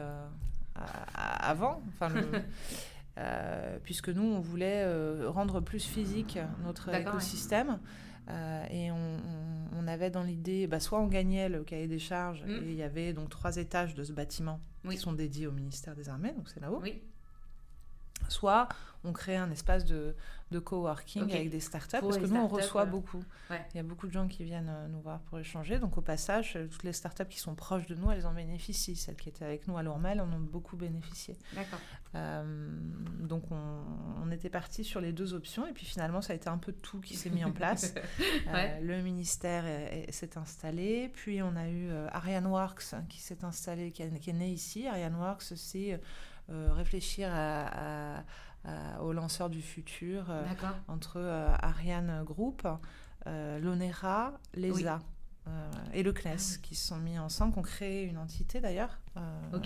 avant, puisque nous on voulait rendre plus physique notre écosystème. Et on avait dans l'idée, soit on gagnait le cahier des charges, et il y avait donc 3 étages de ce bâtiment qui sont dédiés au ministère des Armées, donc c'est là-haut. Soit on crée un espace de coworking avec des startups, parce que nous on reçoit beaucoup. Il y a beaucoup de gens qui viennent nous voir pour échanger, donc au passage, toutes les startups qui sont proches de nous, elles en bénéficient. Celles qui étaient avec nous à Lourmel en ont beaucoup bénéficié. D'accord. Donc on était partis sur les 2 options, et puis finalement ça a été un peu tout qui s'est mis en place. Le ministère s'est installé, puis on a eu ArianeWorks qui s'est installé, qui est né ici. ArianeWorks, c'est réfléchir aux lanceurs du futur entre Ariane Group, l'ONERA, l'ESA et le CNES qui se sont mis ensemble, qui ont créé une entité d'ailleurs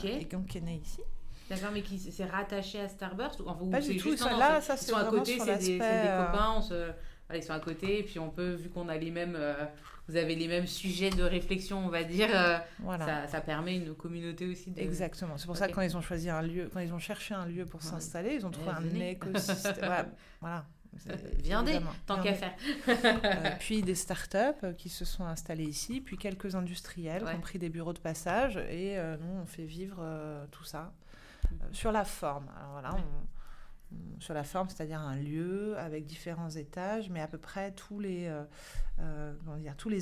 et donc qui est née ici. D'accord, mais qui s'est rattaché à Starburst ou pas du tout, juste, ça ils c'est sont à côté, sur c'est des l'aspect, copains, ils sont à côté, et puis on peut, vu qu'on a les mêmes, vous avez les mêmes sujets de réflexion, on va dire, ça permet une communauté aussi de... Exactement, c'est pour ça que quand ils ont choisi un lieu, quand ils ont cherché un lieu pour s'installer, ils ont trouvé un écosystème. Voilà. Viendez, tant qu'à faire. Puis des startups qui se sont installées ici, puis quelques industriels qui ont pris des bureaux de passage, et nous on fait vivre tout ça sur la forme. Alors voilà, sur la forme, c'est-à-dire un lieu avec différents étages, mais à peu près tous les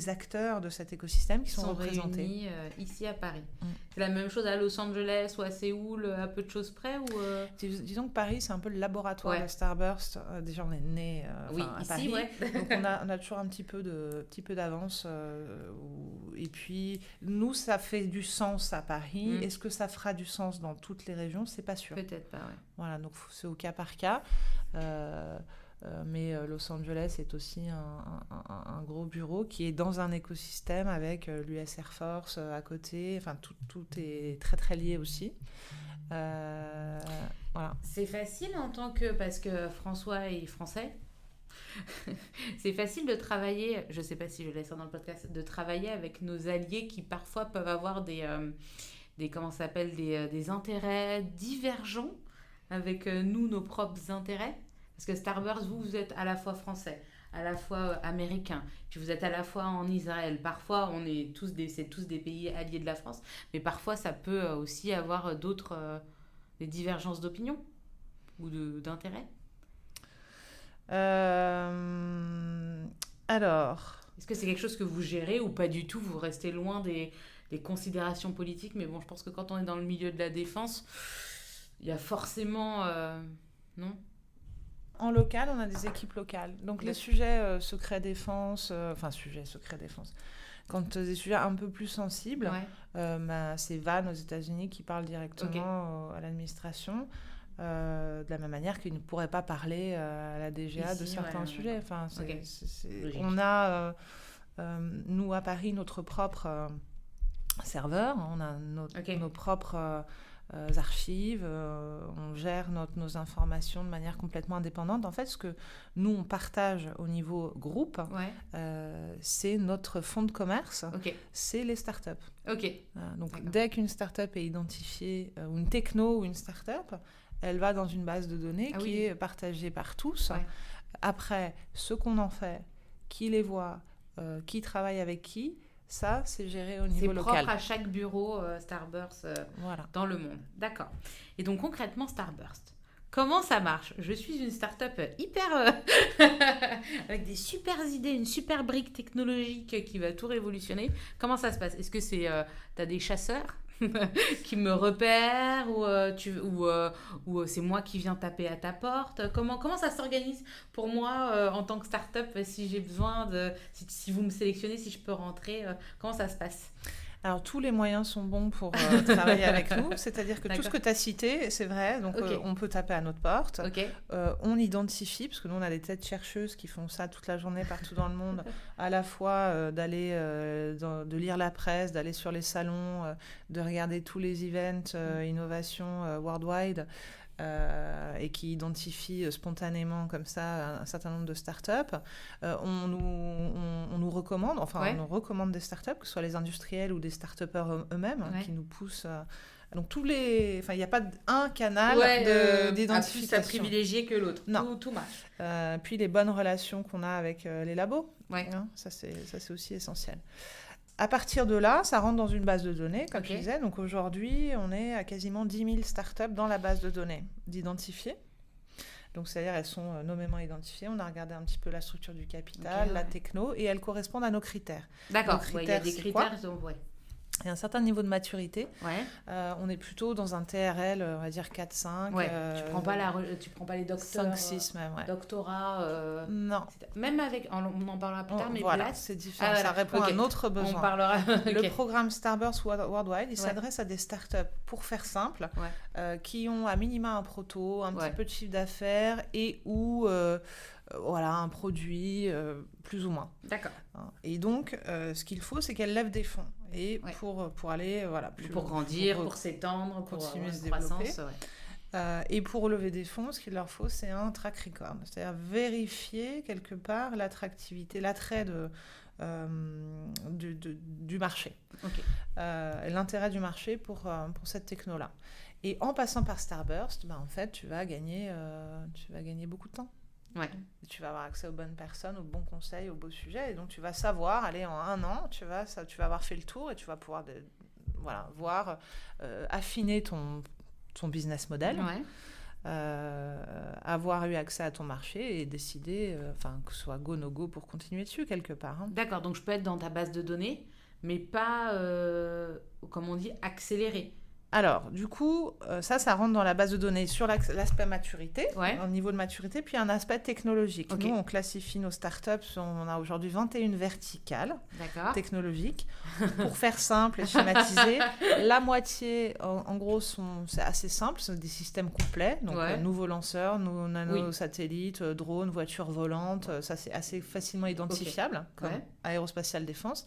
acteurs de cet écosystème qui sont représentés. Réunis ici à Paris. C'est la même chose à Los Angeles ou à Séoul, à peu de choses près ou Disons que Paris, c'est un peu le laboratoire de Starburst. Déjà, on est né à Paris, donc on a toujours un petit peu d'avance. Et puis, nous, ça fait du sens à Paris. Est-ce que ça fera du sens dans toutes les régions ? C'est pas sûr. Peut-être pas, Voilà, donc c'est au cas par cas. mais Los Angeles est aussi un gros bureau qui est dans un écosystème avec l'US Air Force à côté. Enfin, tout est très très lié aussi. Voilà. C'est facile parce que François est français. C'est facile de travailler, je ne sais pas si je laisse ça dans le podcast, de travailler avec nos alliés qui parfois peuvent avoir des intérêts divergents avec nous, nos propres intérêts. Parce que Starburst, vous êtes à la fois français, à la fois américain, puis vous êtes à la fois en Israël. Parfois, c'est tous des pays alliés de la France, mais parfois ça peut aussi avoir des divergences d'opinion ou d'intérêts. Alors... Est-ce que c'est quelque chose que vous gérez ou pas du tout? Vous restez loin des considérations politiques, mais bon, je pense que quand on est dans le milieu de la défense, il y a forcément... non? En local, on a des équipes locales. Donc les sujets secret défense, secret défense, quand des sujets un peu plus sensibles, c'est Van aux États-Unis qui parle directement à l'administration. De la même manière qu'il ne pourrait pas parler à la DGA de certains sujets. Enfin, on a, nous, à Paris, notre propre serveur. On a nos propres archives. On gère nos informations de manière complètement indépendante. En fait, ce que nous, on partage au niveau groupe, c'est notre fonds de commerce. C'est les startups. Donc, dès qu'une startup est identifiée, ou une techno ou une startup, elle va dans une base de données qui est partagée par tous. Après, ce qu'on en fait, qui les voit, qui travaille avec qui, ça, c'est géré au niveau local. C'est propre à chaque bureau Starburst dans le monde. D'accord. Et donc, concrètement, Starburst, comment ça marche? Je suis une start-up hyper... avec des super idées, une super brique technologique qui va tout révolutionner. Comment ça se passe? Est-ce que t'as des chasseurs qui me repèrent ou c'est moi qui viens taper à ta porte? Comment ça s'organise pour moi en tant que start-up si j'ai besoin si vous me sélectionnez, si je peux rentrer, comment ça se passe? Alors, tous les moyens sont bons pour travailler avec nous. C'est-à-dire que tout ce que tu as cité, c'est vrai. Donc, on peut taper à notre porte. On identifie, parce que nous, on a des têtes chercheuses qui font ça toute la journée partout dans le monde, à la fois de lire la presse, d'aller sur les salons, de regarder tous les events, innovation worldwide, et qui identifie spontanément comme ça un certain nombre de startups. On nous recommande, on nous recommande des startups, que ce soit les industriels ou des start-upers eux-mêmes, qui nous poussent... donc il n'y a pas un canal d'identification. Plus à privilégier que l'autre. Non. Tout marche. Puis les bonnes relations qu'on a avec les labos. Ça, c'est aussi essentiel. À partir de là, ça rentre dans une base de données, comme je disais. Donc aujourd'hui, on est à quasiment 10 000 startups dans la base de données d'identifiés. Donc c'est-à-dire elles sont nommément identifiées. On a regardé un petit peu la structure du capital, la techno, et elles correspondent à nos critères. D'accord, il y a des critères. Il y a un certain niveau de maturité. On est plutôt dans un TRL, on va dire 4-5. Tu prends pas les docteurs. 5-6 même, doctorat. Non. Même avec, on en parlera plus tard, mais c'est différent. Ça répond à un autre besoin. On parlera. Le programme Starburst Worldwide, il s'adresse à des startups, pour faire simple, qui ont à minima un proto, un petit peu de chiffre d'affaires et ou un produit plus ou moins. D'accord. Et donc, ce qu'il faut, c'est qu'elles lèvent des fonds. Et pour aller pour grandir, pour s'étendre, pour continuer à se développer. Et pour lever des fonds, ce qu'il leur faut, c'est un track record. C'est-à-dire vérifier quelque part l'attractivité, l'attrait du marché. L'intérêt du marché pour cette techno-là. Et en passant par Starburst, en fait, tu vas gagner beaucoup de temps. Tu vas avoir accès aux bonnes personnes, aux bons conseils, aux beaux sujets, et donc tu vas savoir, en 1 an, tu vas avoir fait le tour et tu vas pouvoir voir, affiner ton business model, avoir eu accès à ton marché et décider, que ce soit go, no go pour continuer dessus quelque part. D'accord, donc je peux être dans ta base de données, mais pas, comme on dit, accéléré. Alors, du coup, ça rentre dans la base de données sur l'aspect maturité, au niveau de maturité, puis un aspect technologique. Nous, on classifie nos startups, on a aujourd'hui 21 verticales technologiques. Pour faire simple et schématiser, la moitié, en gros, c'est assez simple, c'est des systèmes complets, donc nouveaux lanceurs, nanosatellites, drones, voitures volantes, ça c'est assez facilement identifiable comme aérospatiale défense.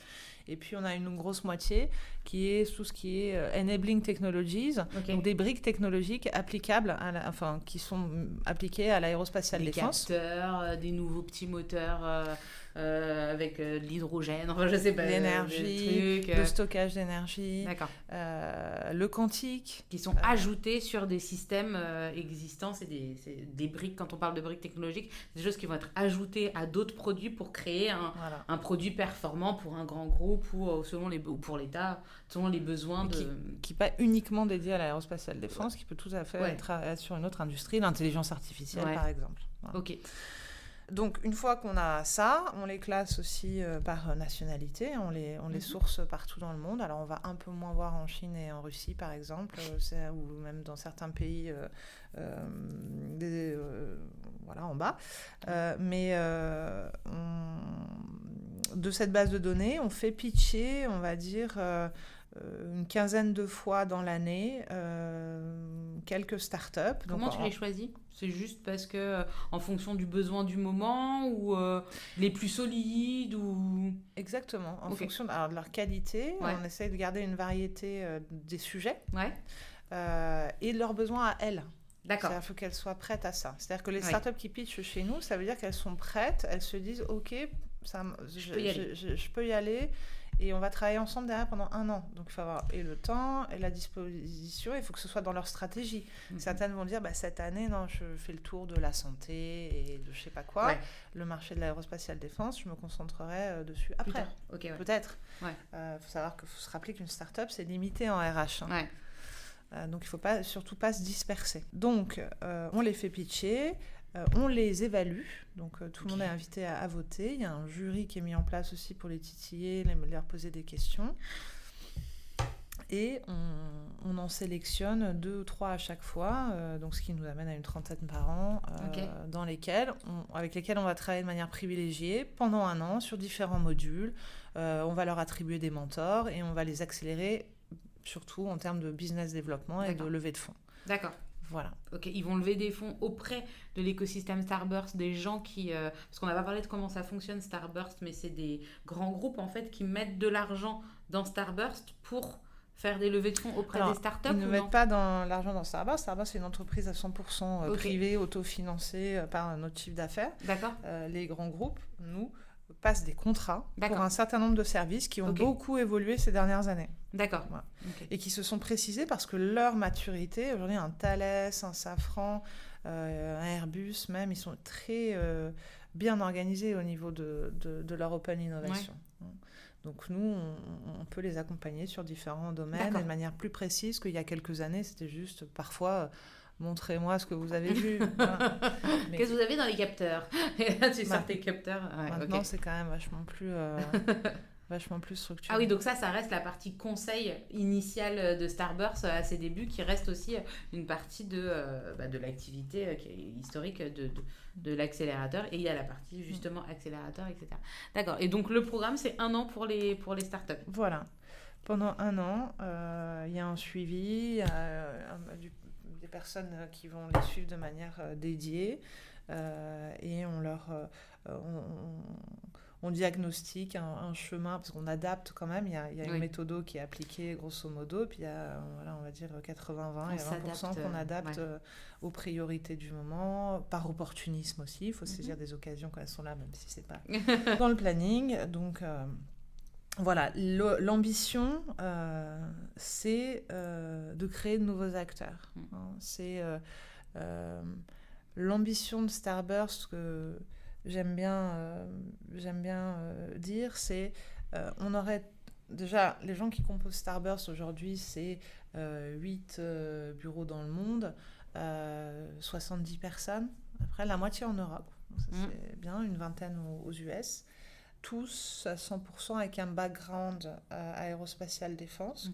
Et puis, on a une grosse moitié qui est tout ce qui est enabling technologies, donc des briques technologiques applicables, qui sont appliquées à l'aérospatiale défense. Des capteurs, des nouveaux petits moteurs avec de l'hydrogène, enfin, je sais pas. L'énergie, le stockage d'énergie, le quantique. Qui sont ajoutés sur des systèmes existants. C'est des briques, quand on parle de briques technologiques, c'est des choses qui vont être ajoutées à d'autres produits pour créer un produit performant pour un grand groupe ou pour l'État, selon les besoins qui n'est pas uniquement dédié à l'aérospatiale défense, qui peut tout à fait être sur une autre industrie, l'intelligence artificielle par exemple. Voilà. Donc, une fois qu'on a ça, on les classe aussi par nationalité, on les source partout dans le monde. Alors, on va un peu moins voir en Chine et en Russie, par exemple, ou même dans certains pays en bas. Mais de cette base de données, on fait pitcher, on va dire, une quinzaine de fois dans l'année, quelques startups. Comment tu les choisis ? C'est juste parce que en fonction du besoin du moment ou les plus solides ou... Exactement. En fonction de leur qualité, on essaye de garder une variété des sujets et de leurs besoins à elles. D'accord. Il faut qu'elles soient prêtes à ça. C'est-à-dire que les startups qui pitchent chez nous, ça veut dire qu'elles sont prêtes, elles se disent « Ok, je peux y aller ». Et on va travailler ensemble derrière pendant 1 an. Donc, il faut avoir le temps et la disposition. Il faut que ce soit dans leur stratégie. Certaines vont dire, cette année, non, je fais le tour de la santé et de je sais pas quoi. Le marché de l'aérospatiale défense, je me concentrerai dessus après. Peut-être. Il faut faut se rappeler qu'une start-up, c'est limité en RH. Donc, il ne faut surtout pas se disperser. Donc, on les fait pitcher. On les évalue, donc tout le monde est invité à voter. Il y a un jury qui est mis en place aussi pour les titiller, leur poser des questions. Et on en sélectionne 2 ou 3 à chaque fois, donc ce qui nous amène à une 30aine par an, avec lesquels on va travailler de manière privilégiée pendant 1 an sur différents modules. On va leur attribuer des mentors et on va les accélérer, surtout en termes de business développement et de levée de fonds. D'accord. Voilà. Ils vont lever des fonds auprès de l'écosystème Starburst, des gens qui... parce qu'on n'a pas parlé de comment ça fonctionne Starburst, mais c'est des grands groupes en fait qui mettent de l'argent dans Starburst pour faire des levées de fonds auprès des startups. Ils ne mettent pas l'argent dans Starburst. Starburst, c'est une entreprise à 100% privée, autofinancée par notre chiffre d'affaires. D'accord. Les grands groupes, nous, passent des contrats pour un certain nombre de services qui ont beaucoup évolué ces dernières années. D'accord. Voilà. Et qui se sont précisés parce que leur maturité, aujourd'hui, un Thales, un Safran, un Airbus même, ils sont très bien organisés au niveau de leur open innovation. Donc nous, on peut les accompagner sur différents domaines de manière plus précise qu'il y a quelques années. C'était juste parfois... montrez-moi ce que vous avez vu. Voilà. Qu'est-ce que vous avez dans les capteurs ? Et là, tu sors tes capteurs. Maintenant, c'est quand même vachement plus structuré. Ah oui, donc ça reste la partie conseil initiale de Starburst à ses débuts, qui reste aussi une partie de l'activité qui est historique de l'accélérateur. Et il y a la partie justement accélérateur, etc. D'accord. Et donc le programme, c'est 1 an pour les startups. Voilà. Pendant 1 an, il y a un suivi, des personnes qui vont les suivre de manière dédiée et on diagnostique un chemin, parce qu'on adapte quand même, il y a une méthode qui est appliquée grosso modo, puis il y a, on va dire 80-20, il y a 20% qu'on adapte aux priorités du moment, par opportunisme aussi, il faut saisir des occasions quand elles sont là, même si c'est pas dans le planning. Donc voilà, l'ambition, c'est de créer de nouveaux acteurs. C'est l'ambition de Starburst que j'aime bien dire, c'est on aurait déjà les gens qui composent Starburst aujourd'hui, c'est 8 bureaux dans le monde, 70 personnes. Après, la moitié en Europe, donc ça, c'est bien, une vingtaine aux US. Tous à 100% avec un background aérospatial défense,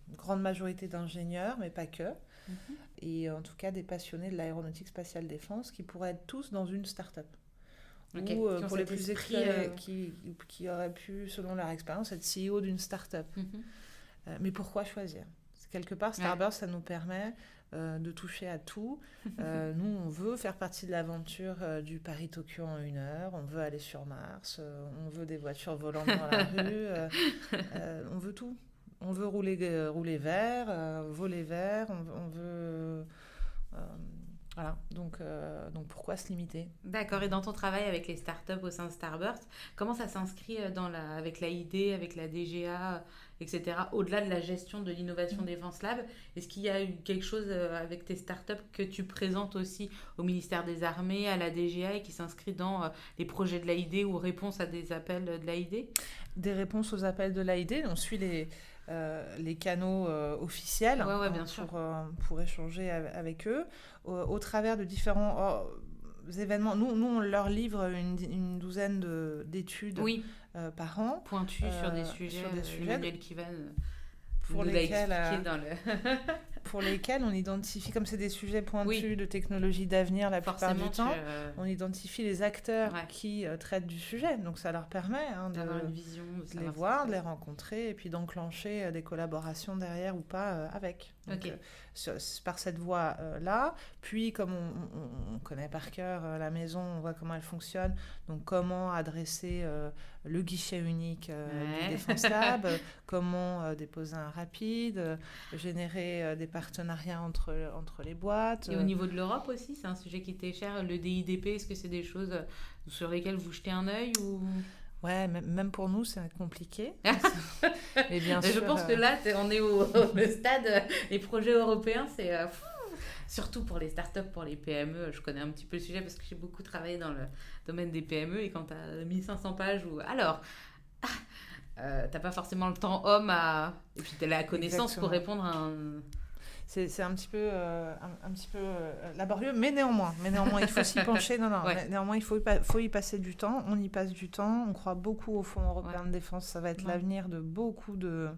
une grande majorité d'ingénieurs, mais pas que. Mhm. Et en tout cas des passionnés de l'aéronautique spatiale défense qui pourraient être tous dans une start-up. Okay. Ou Qui ont pour les cet plus esprit, experts qui auraient pu, selon leur expérience, être CEO d'une start-up. Mhm. Mais pourquoi choisir? Quelque part, Starburst, ça nous permet de toucher à tout. Nous, on veut faire partie de l'aventure du Paris-Tokyo en 1 heure, on veut aller sur Mars, on veut des voitures volantes dans la rue, on veut tout. On veut rouler vert, voler vert, on veut... voilà, donc pourquoi se limiter? D'accord. Et dans ton travail avec les startups au sein de Starburst, comment ça s'inscrit avec l'AID, avec la DGA, etc., au-delà de la gestion de l'innovation Défense Lab? Est-ce qu'il y a eu quelque chose avec tes startups que tu présentes aussi au ministère des Armées, à la DGA, et qui s'inscrit dans les projets de l'AID ou réponse à des appels de l'AID? Des réponses aux appels de l'AID, on suit les canaux officiels bien sûr. pour échanger avec eux au travers de différents événements. Nous, on leur livre une douzaine d'études par an. Pointues sur des sujets. Emmanuel Kivan pour lesquels, dans le... pour lesquels on identifie, comme c'est des sujets pointus de technologie d'avenir la plupart du temps, on identifie les acteurs qui traitent du sujet. Donc ça leur permet d'avoir une vision, de les voir, de les rencontrer et puis d'enclencher des collaborations derrière ou pas avec. Donc, par cette voie-là. Puis comme on connaît par cœur la maison, on voit comment elle fonctionne, donc comment adresser le guichet unique du Défense Lab, comment déposer un rapide, générer des partenariats entre les boîtes. Et au niveau de l'Europe aussi, c'est un sujet qui était cher, le DIDP, est-ce que c'est des choses sur lesquelles vous jetez un œil ou... Ouais, même pour nous, c'est compliqué. Mais bien sûr, je pense que là, on est au stade, les projets européens, c'est... surtout pour les startups, pour les PME, je connais un petit peu le sujet parce que j'ai beaucoup travaillé dans le domaine des PME, et quand tu as 1500 pages, alors... t'as pas forcément le temps homme et puis t'as la connaissance pour répondre à un... C'est un petit peu laborieux, mais néanmoins il faut s'y pencher. Néanmoins, il faut y passer du temps. On y passe du temps. On croit beaucoup au Fonds européen de défense. Ça va être l'avenir de beaucoup de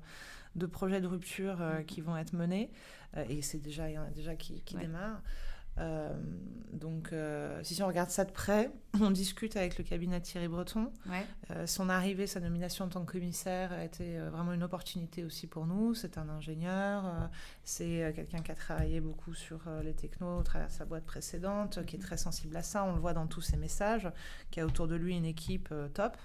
projets de rupture qui vont être menés. Et il y en a déjà qui démarrent. Donc, si on regarde ça de près, on discute avec le cabinet de Thierry Breton. Son arrivée, sa nomination en tant que commissaire a été vraiment une opportunité aussi pour nous. C'est un ingénieur, c'est quelqu'un qui a travaillé beaucoup sur les technos au travers de sa boîte précédente, qui est très sensible à ça. On le voit dans tous ses messages, qui a autour de lui une équipe top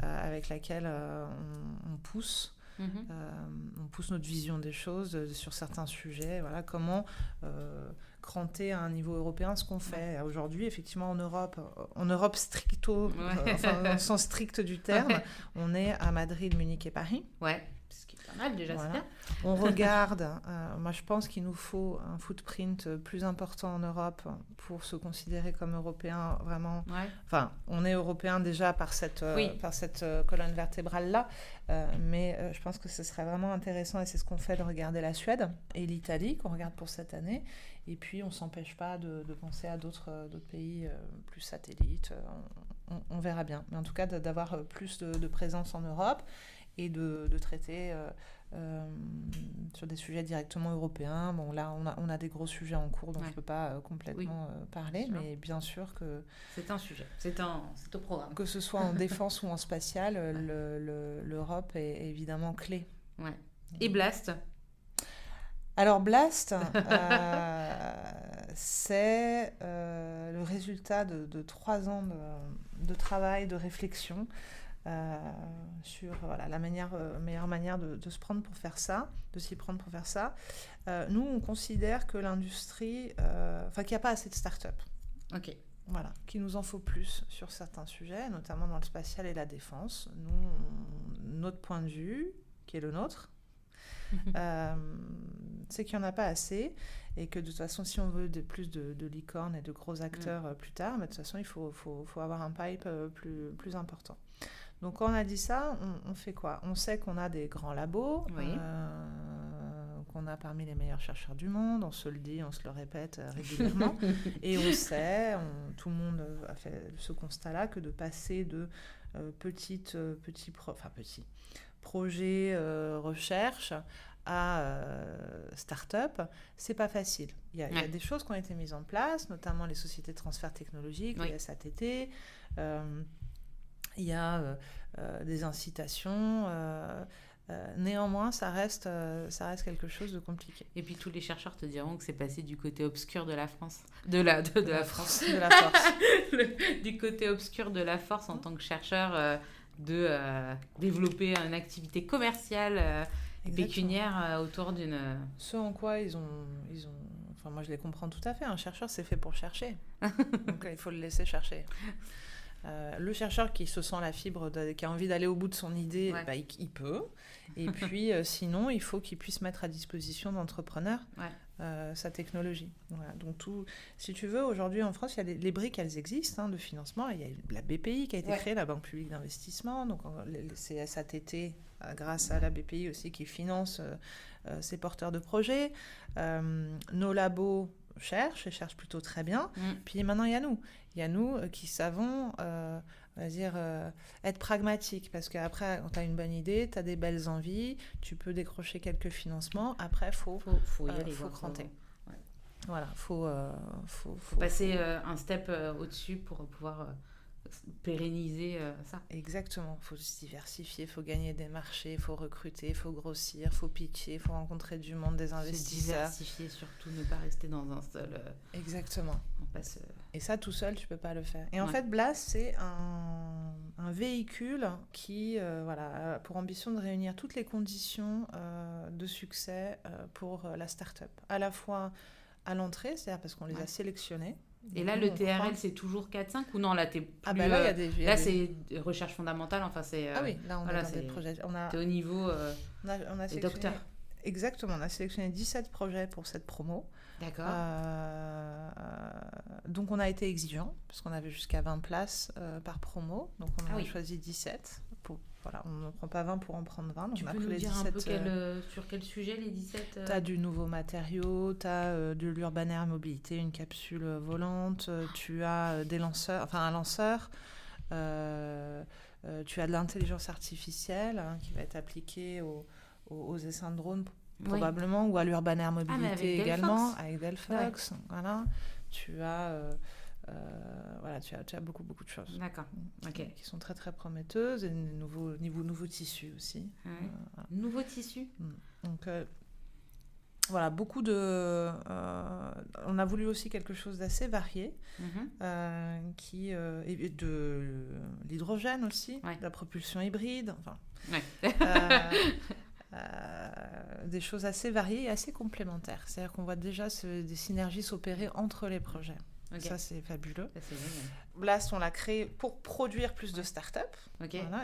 avec laquelle on pousse. On pousse notre vision des choses sur certains sujets. Voilà, comment cranter à un niveau européen ce qu'on fait. Aujourd'hui, effectivement, en Europe stricto, enfin, dans le sens strict du terme, on est à Madrid, Munich et Paris. Ce qui est pas mal déjà, c'est bien. On regarde, moi je pense qu'il nous faut un footprint plus important en Europe pour se considérer comme européen vraiment. Enfin, on est européen déjà par cette colonne vertébrale-là, mais je pense que ce serait vraiment intéressant, et c'est ce qu'on fait, de regarder la Suède et l'Italie, qu'on regarde pour cette année. Et puis, on ne s'empêche pas de penser à d'autres pays plus satellites. On verra bien. Mais en tout cas, d'avoir plus de présence en Europe et de traiter sur des sujets directement européens. Bon, là, on a des gros sujets en cours dont je ne peux pas complètement parler, mais bien sûr que... C'est un sujet, c'est au programme. Que ce soit en défense ou en spatial, l'Europe est évidemment clé. Et Blast ? Alors Blast, c'est le résultat de 3 ans de travail, de réflexion sur la meilleure manière de se prendre pour faire ça, de s'y prendre pour faire ça. Nous, on considère que l'industrie, qu'il n'y a pas assez de start-up. Voilà, qu'il nous en faut plus sur certains sujets, notamment dans le spatial et la défense. Nous, notre point de vue, qui est le nôtre, c'est qu'il n'y en a pas assez, et que de toute façon, si on veut plus de licornes et de gros acteurs plus tard, mais de toute façon, il faut avoir un pipe plus important. Donc quand on a dit ça, on fait quoi? On sait qu'on a des grands labos, qu'on a parmi les meilleurs chercheurs du monde, on se le dit, on se le répète régulièrement, et on sait, tout le monde a fait ce constat-là, que de passer de petits projets recherche à start-up, c'est pas facile. Il y a des choses qui ont été mises en place, notamment les sociétés de transfert technologique, les SATT. Il y a des incitations. Néanmoins, ça reste quelque chose de compliqué. Et puis tous les chercheurs te diront que c'est passé du côté obscur de la France. De la France. De la force. Du côté obscur de la force en tant que chercheur, de développer une activité commerciale et pécuniaire autour d'une... Ce en quoi ils ont... Enfin, moi, je les comprends tout à fait. Un chercheur, c'est fait pour chercher. Donc, il faut le laisser chercher. Le chercheur qui se sent la fibre, qui a envie d'aller au bout de son idée, il peut. Et puis, sinon, il faut qu'il puisse mettre à disposition d'entrepreneurs sa technologie. Voilà. Donc, si tu veux, aujourd'hui en France, il y a les briques, elles existent de financement. Il y a la BPI qui a été créée, la Banque publique d'investissement. Donc, c'est SATT, grâce à la BPI aussi, qui finance ces porteurs de projets. Nos labos cherchent plutôt très bien. Puis maintenant, il y a nous qui savons on va dire, être pragmatiques, parce qu'après, quand tu as une bonne idée, tu as des belles envies, tu peux décrocher quelques financements. Après, faut y aller, faut cranter. Voilà, faut passer un step au-dessus pour pouvoir pérenniser ça. Exactement, il faut se diversifier, il faut gagner des marchés, il faut recruter, il faut grossir, il faut pitcher, il faut rencontrer du monde, des investisseurs. Se diversifier, surtout ne pas rester dans un seul... Exactement. Et ça, tout seul, tu peux pas le faire. Et en fait, Blast, c'est un véhicule qui a pour ambition de réunir toutes les conditions de succès pour la start-up. À la fois à l'entrée, c'est-à-dire parce qu'on les a sélectionnés. Et là, le TRL, c'est toujours 4-5 ou non, là, t'es plus... là, c'est recherche fondamentale, enfin, c'est... oui, là, on est dans des projets... T'es au niveau on a des docteurs. Exactement, on a sélectionné 17 projets pour cette promo. D'accord. Donc, on a été exigeant, parce qu'on avait jusqu'à 20 places par promo. Donc, on a choisi 17. On ne prend pas 20 pour en prendre 20. Donc tu on peux a nous les dire 17, un peu sur quel sujet, les 17 Tu as du nouveau matériau, tu as de l'Urban Mobilité, une capsule volante, tu as des lanceurs, un lanceur, tu as de l'intelligence artificielle qui va être appliquée aux essaims de drones probablement, ou à l'Urban Mobilité également, avec Delphox. Voilà. Tu as... tu as beaucoup de choses. D'accord. Qui sont très très prometteuses, et nouveaux tissus aussi. Nouveaux tissus. Donc voilà, beaucoup de... on a voulu aussi quelque chose d'assez varié, et de l'hydrogène aussi, de la propulsion hybride, des choses assez variées et assez complémentaires. C'est-à-dire qu'on voit déjà des synergies s'opérer entre les projets. Ça, c'est fabuleux. Ça, c'est génial. Blast, on l'a créé pour produire plus de startups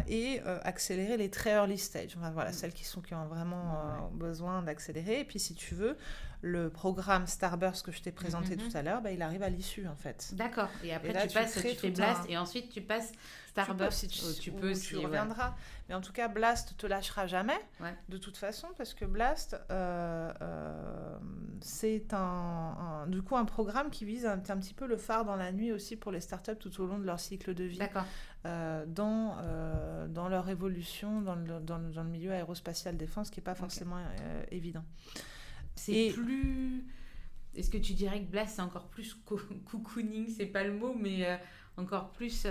et accélérer les très early stage. Celles qui ont vraiment besoin d'accélérer. Et puis, si tu veux, le programme Starburst que je t'ai présenté tout à l'heure, il arrive à l'issue, en fait. D'accord. Et après, tu fais Blast et ensuite, tu passes Starburst. Tu reviendras. Mais en tout cas, Blast te lâchera jamais, de toute façon, parce que Blast, c'est du coup un programme qui vise un petit peu le phare dans la nuit aussi pour les startups tout au long de leur cycle de vie. D'accord. Dans leur évolution dans le milieu aérospatial défense, qui n'est pas forcément évident. Est-ce que tu dirais que Blast, c'est encore plus cocooning, c'est pas le mot, mais encore plus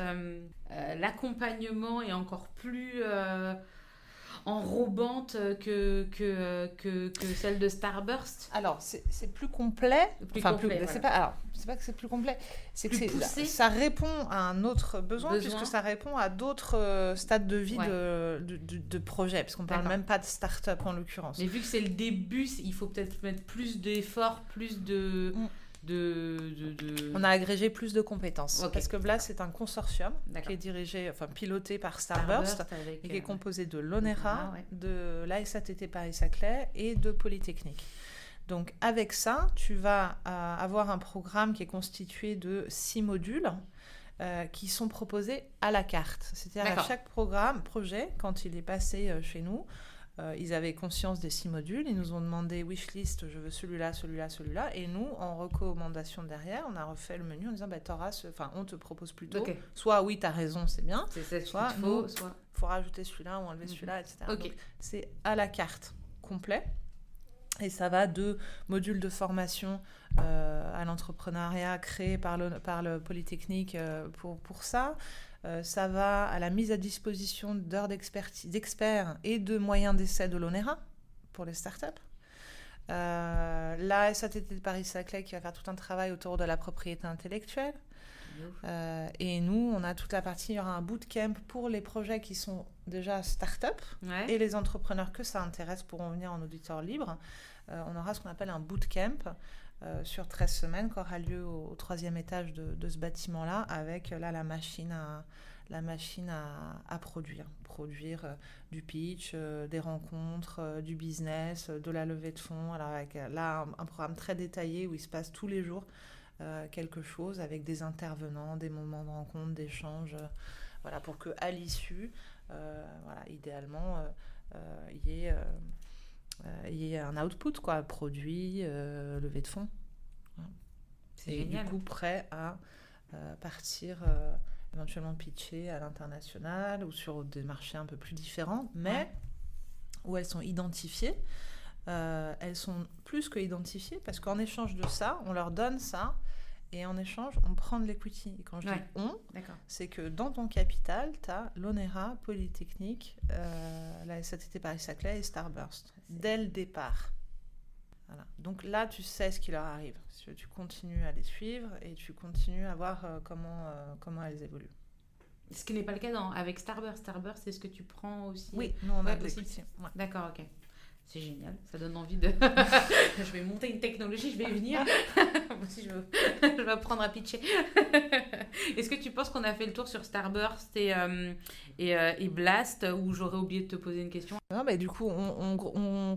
l'accompagnement est encore plus enrobante que celle de Starburst? Alors, c'est plus complet. C'est pas que c'est plus complet, c'est que ça répond à un autre besoin, puisque ça répond à d'autres stades de vie de projet, parce qu'on ne parle même pas de start-up en l'occurrence. Mais vu que c'est le début, il faut peut-être mettre plus d'efforts, plus de... On a agrégé plus de compétences, parce que Blast, c'est un consortium qui est piloté par Starburst, et qui est composé de l'ONERA, de l'ASATT Paris-Saclay et de Polytechnique. Donc avec ça, tu vas avoir un programme qui est constitué de 6 modules qui sont proposés à la carte. C'est-à-dire à chaque projet, quand il est passé chez nous, ils avaient conscience des 6 modules, ils nous ont demandé wishlist, je veux celui-là, celui-là, celui-là, et nous, en recommandation derrière, on a refait le menu en disant on te propose plutôt, soit oui, t'as raison, c'est bien, soit faut rajouter celui-là ou enlever celui-là, etc. Donc, c'est à la carte complet. Et ça va de modules de formation à l'entrepreneuriat créés par le Polytechnique pour ça. Ça va à la mise à disposition d'heures d'experts et de moyens d'essai de l'ONERA pour les startups. La SATT de Paris-Saclay qui va faire tout un travail autour de la propriété intellectuelle. Et nous, on a toute la partie, il y aura un bootcamp pour les projets qui sont déjà start-up et les entrepreneurs que ça intéresse pourront venir en auditeur libre. On aura ce qu'on appelle un bootcamp sur 13 semaines qui aura lieu au 3e étage de ce bâtiment-là avec la machine à produire du pitch, des rencontres, du business, de la levée de fonds. Alors avec là un programme très détaillé où il se passe tous les jours quelque chose avec des intervenants, des moments de rencontre, d'échange, voilà, pour qu'à l'issue, voilà, idéalement, il y ait un output, quoi, produit, levée de fonds. Voilà. C'est et génial. Du coup, prêt à partir éventuellement pitcher à l'international ou sur des marchés un peu plus différents, mais où elles sont identifiées. Elles sont plus que identifiées parce qu'en échange de ça, on leur donne ça et en échange, on prend de l'equity. Et quand je dis on, c'est que dans ton capital, tu as l'ONERA, Polytechnique, la SATT Paris-Saclay et Starburst, dès le départ. Voilà. Donc là, tu sais ce qui leur arrive. Tu continues à les suivre et tu continues à voir comment elles évoluent. Ce qui n'est pas le cas avec Starburst. Starburst, c'est ce que tu prends aussi? Oui, nous on a de l'equity. Ouais. D'accord, ok. C'est génial, ça donne envie de... je vais monter une technologie, je vais y venir. Moi aussi, je vais apprendre à pitcher. Est-ce que tu penses qu'on a fait le tour sur Starburst et Blast, ou j'aurais oublié de te poser une question? Non, mais du coup, on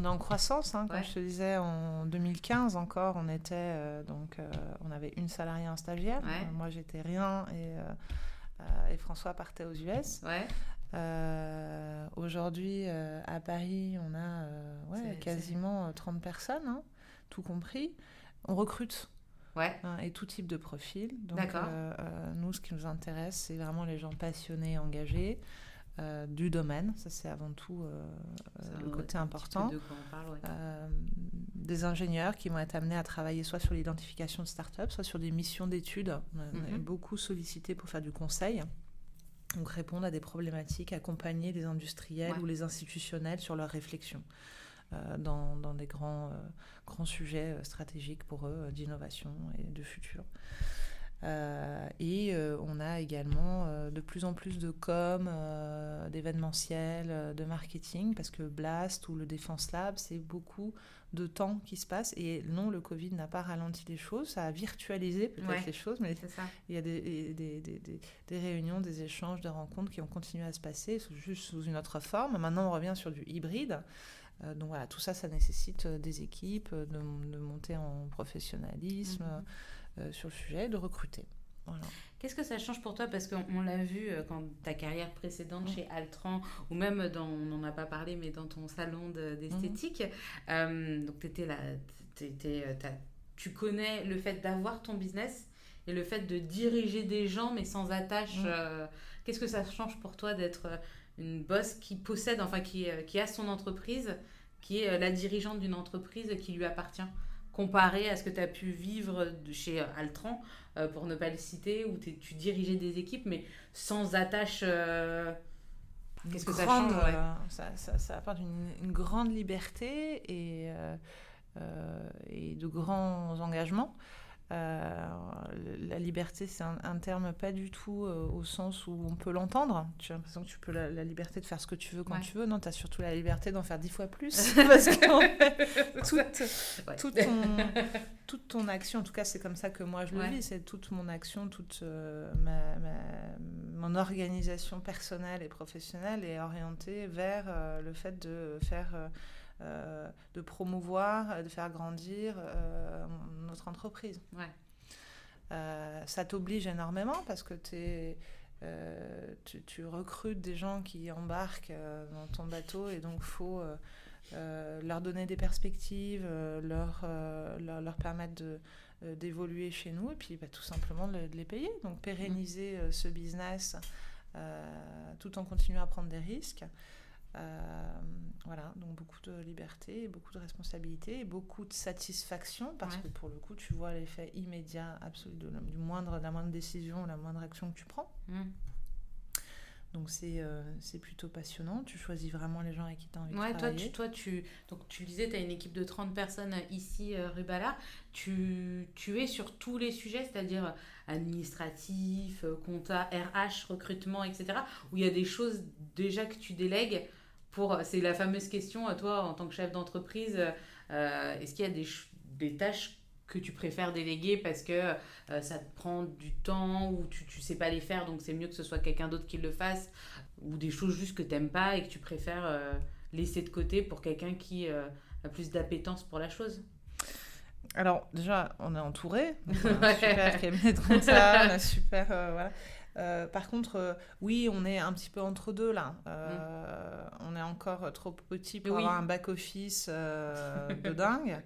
est en croissance. Hein, comme je te disais, en 2015 encore, on était... on avait une salariée, un stagiaire. Moi, j'étais rien et François partait aux US. Aujourd'hui, à Paris, on a quasiment 30 personnes, hein, tout compris. On recrute et tout type de profil. Donc, nous, ce qui nous intéresse, c'est vraiment les gens passionnés, engagés du domaine. Ça, c'est avant tout le côté important. De quoi on parle, des ingénieurs qui vont être amenés à travailler soit sur l'identification de start-up, soit sur des missions d'études. On est beaucoup sollicités pour faire du conseil. Donc répondre à des problématiques, accompagner les industriels ou les institutionnels sur leurs réflexions dans des grands sujets stratégiques pour eux d'innovation et de futur. On a également de plus en plus de d'événementiel, de marketing, parce que Blast ou le Defense Lab, c'est beaucoup de temps qui se passe. Et non, le Covid n'a pas ralenti les choses, ça a virtualisé peut-être les choses, mais il y a des réunions, des échanges, des rencontres qui ont continué à se passer, juste sous une autre forme. Maintenant, on revient sur du hybride. Donc voilà, tout ça, ça nécite des équipes, de monter en professionnalisme sur le sujet, de recruter. Voilà. Qu'est-ce que ça change pour toi? Parce qu'on l'a vu quand ta carrière précédente chez Altran, ou même on n'en a pas parlé, mais dans ton salon d'esthétique. Donc t'étais là, tu connais le fait d'avoir ton business et le fait de diriger des gens, mais sans attache. Qu'est-ce que ça change pour toi d'être une boss qui possède, enfin qui a son entreprise, qui est la dirigeante d'une entreprise qui lui appartient, comparé à ce que tu as pu vivre chez Altran, pour ne pas le citer, où tu dirigeais des équipes, mais sans attache. Qu'est-ce que ça change? Ça apporte une grande liberté et de grands engagements. La liberté, c'est un terme pas du tout au sens où on peut l'entendre. Tu as l'impression que tu peux la liberté de faire ce que tu veux quand tu veux. Non, tu as surtout la liberté d'en faire 10 fois plus. Parce qu'en fait, toute ton action, en tout cas, c'est comme ça que moi je le vis, c'est toute mon action, toute mon organisation personnelle et professionnelle est orientée vers le fait de faire... de promouvoir, de faire grandir notre entreprise. Ça t'oblige énormément parce que tu recrutes des gens qui embarquent dans ton bateau et donc il faut leur donner des perspectives, leur permettre d'évoluer chez nous et puis tout simplement de les payer. Donc pérenniser ce business tout en continuant à prendre des risques. Voilà, donc beaucoup de liberté, beaucoup de responsabilité, et beaucoup de satisfaction, parce que pour le coup, tu vois l'effet immédiat absolu de la moindre décision, la moindre action que tu prends. Donc c'est plutôt passionnant. Tu choisis vraiment les gens avec qui tu as envie de travailler. Donc tu disais, tu as une équipe de 30 personnes ici, rue Ballard. Tu es sur tous les sujets, c'est-à-dire administratif, compta, RH, recrutement, etc. Où il y a des choses déjà que tu délègues c'est la fameuse question, toi, en tant que chef d'entreprise, est-ce qu'il y a des tâches que tu préfères déléguer parce que ça te prend du temps ou tu sais pas les faire, donc c'est mieux que ce soit quelqu'un d'autre qui le fasse, ou des choses juste que t'aimes pas et que tu préfères laisser de côté pour quelqu'un qui a plus d'appétence pour la chose? Alors déjà, on est entouré, donc on a un super cabinet de compta, on a super... voilà. Par contre, oui, on est un petit peu entre deux là. On est encore trop petit pour avoir un back-office de dingue.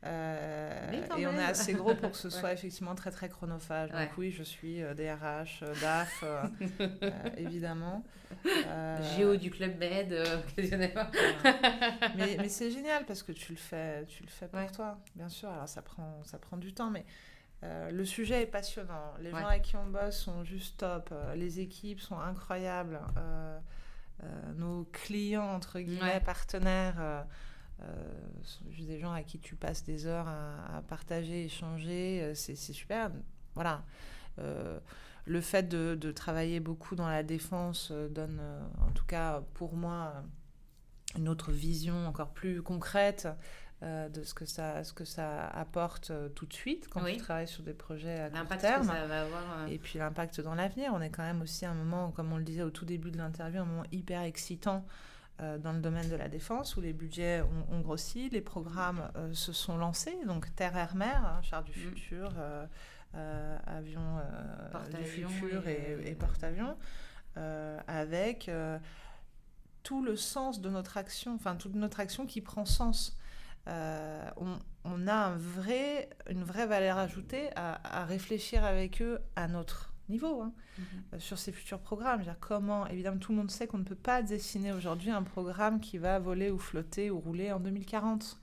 Et on est assez gros pour que ce soit effectivement très très chronophage. Donc oui, je suis DRH, DAF, évidemment. Géo du Club Med, occasionnellement. Mais c'est génial parce que tu le fais pour toi, bien sûr. Alors ça prend du temps, mais le sujet est passionnant. Les gens avec qui on bosse sont juste top. Les équipes sont incroyables. Nos clients, entre guillemets, partenaires... sont juste des gens à qui tu passes des heures à partager, échanger, c'est super. Voilà. Le fait de travailler beaucoup dans la défense donne, en tout cas pour moi, une autre vision encore plus concrète de ce que ça apporte tout de suite quand tu travailles sur des projets à court terme. Que ça va avoir, Et puis l'impact dans l'avenir. On est quand même aussi à un moment, comme on le disait au tout début de l'interview, un moment hyper excitant dans le domaine de la défense, où les budgets ont grossi, les programmes se sont lancés, donc terre-air-mer, char du futur, avion du futur et porte-avions, avec tout le sens de notre action, enfin toute notre action qui prend sens. On a une vraie valeur ajoutée à réfléchir avec eux à notre niveau sur ces futurs programmes. Comment, évidemment, tout le monde sait qu'on ne peut pas dessiner aujourd'hui un programme qui va voler ou flotter ou rouler en 2040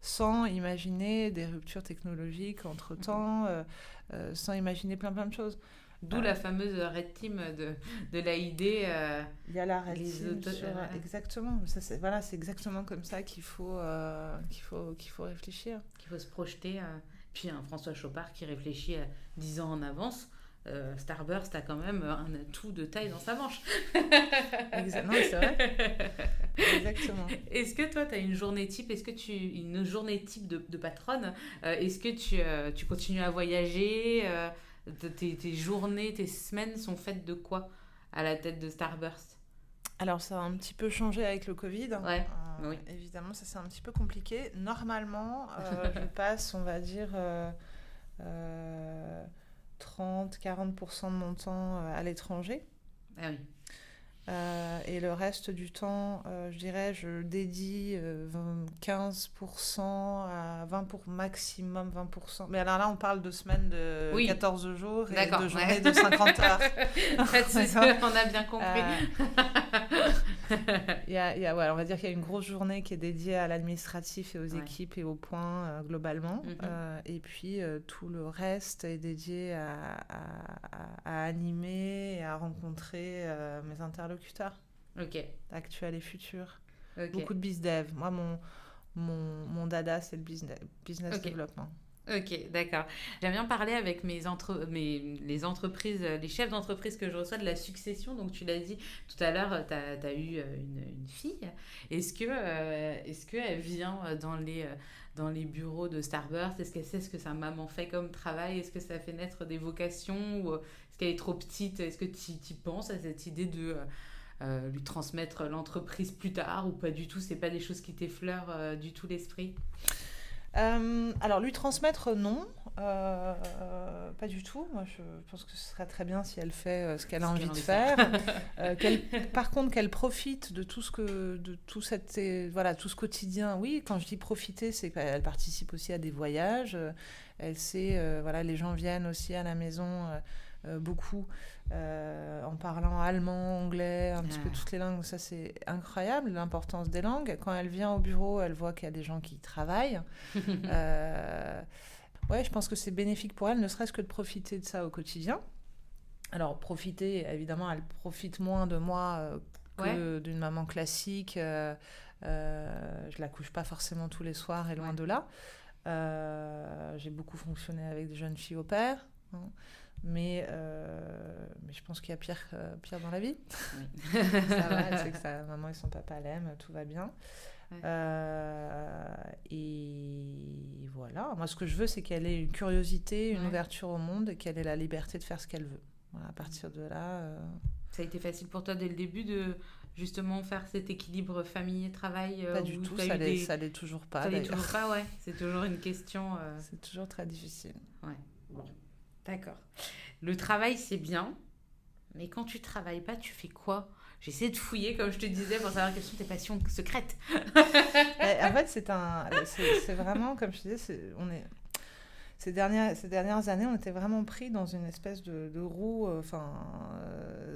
sans imaginer des ruptures technologiques entre-temps, sans imaginer plein de choses. D'où la fameuse Red Team de l'AID. Il y a la Red Team exactement. C'est exactement comme ça qu'il faut réfléchir. Qu'il faut se projeter. Puis François Chopard qui réfléchit à 10 ans en avance. Starburst a quand même un atout de taille dans sa manche. Non, c'est vrai. Exactement. Est-ce que toi, tu as une journée type? Est-ce que une journée type de patronne? Est-ce que tu continues à voyager? Tes journées, tes semaines sont faites de quoi à la tête de Starburst? Alors, ça a un petit peu changé avec le Covid. Oui. Évidemment, ça c'est un petit peu compliqué. Normalement, je passe, on va dire, 30-40% de mon temps à l'étranger. Ah oui. Et le reste du temps, je dirais, je dédie 15% à 20%, maximum 20%. Mais alors là, on parle de semaines de 14 jours et de journées de 50 heures. On a bien compris. On va dire qu'il y a une grosse journée qui est dédiée à l'administratif et aux équipes et aux points globalement. Et puis, tout le reste est dédié à animer et à rencontrer mes interlocuteurs actuels et futurs. Beaucoup de bizdev. Moi, mon dada, c'est le business development. Ok, d'accord. J'aime bien parler avec les entreprises, les chefs d'entreprise que je reçois de la succession. Donc, tu l'as dit tout à l'heure, tu as eu une fille. Est-ce qu'elle vient dans les bureaux de Starburst? Est-ce qu'elle sait ce que sa maman fait comme travail? Est-ce que ça fait naître des vocations? Ou est-ce qu'elle est trop petite? Est-ce que tu y penses à cette idée de lui transmettre l'entreprise plus tard ou pas du tout? C'est pas des choses qui t'effleurent du tout l'esprit? Alors, lui transmettre, non. Pas du tout. Moi, je pense que ce serait très bien si elle fait ce qu'elle a envie de faire. Par contre, qu'elle profite de tout ce quotidien. Oui, quand je dis profiter, c'est qu'elle participe aussi à des voyages. Elle sait, les gens viennent aussi à la maison beaucoup, en parlant allemand, anglais, un petit peu toutes les langues. Ça, c'est incroyable, l'importance des langues. Quand elle vient au bureau, elle voit qu'il y a des gens qui travaillent. Je pense que c'est bénéfique pour elle, ne serait-ce que de profiter de ça au quotidien. Alors, profiter, évidemment, elle profite moins de moi que d'une maman classique. Je la couche pas forcément tous les soirs et loin de là. J'ai beaucoup fonctionné avec des jeunes filles au père, hein. Mais je pense qu'il y a pire dans la vie. Oui. Ça va, elle sait que sa maman et son papa l'aiment, tout va bien. Et voilà. Moi, ce que je veux, c'est qu'elle ait une curiosité, une ouverture au monde et qu'elle ait la liberté de faire ce qu'elle veut. Voilà, à partir de là... Ça a été facile pour toi dès le début de justement faire cet équilibre famille et travail? Pas du tout, ça l'est toujours pas. Ça l'est toujours pas, ouais. C'est toujours une question... C'est toujours très difficile. Ouais, bon, d'accord. Le travail, c'est bien, mais quand tu travailles pas, tu fais quoi? J'essaie de fouiller, comme je te disais, pour savoir quelles sont tes passions secrètes. En fait, c'est vraiment, comme je te disais, ces dernières années, on était vraiment pris dans une espèce de roue,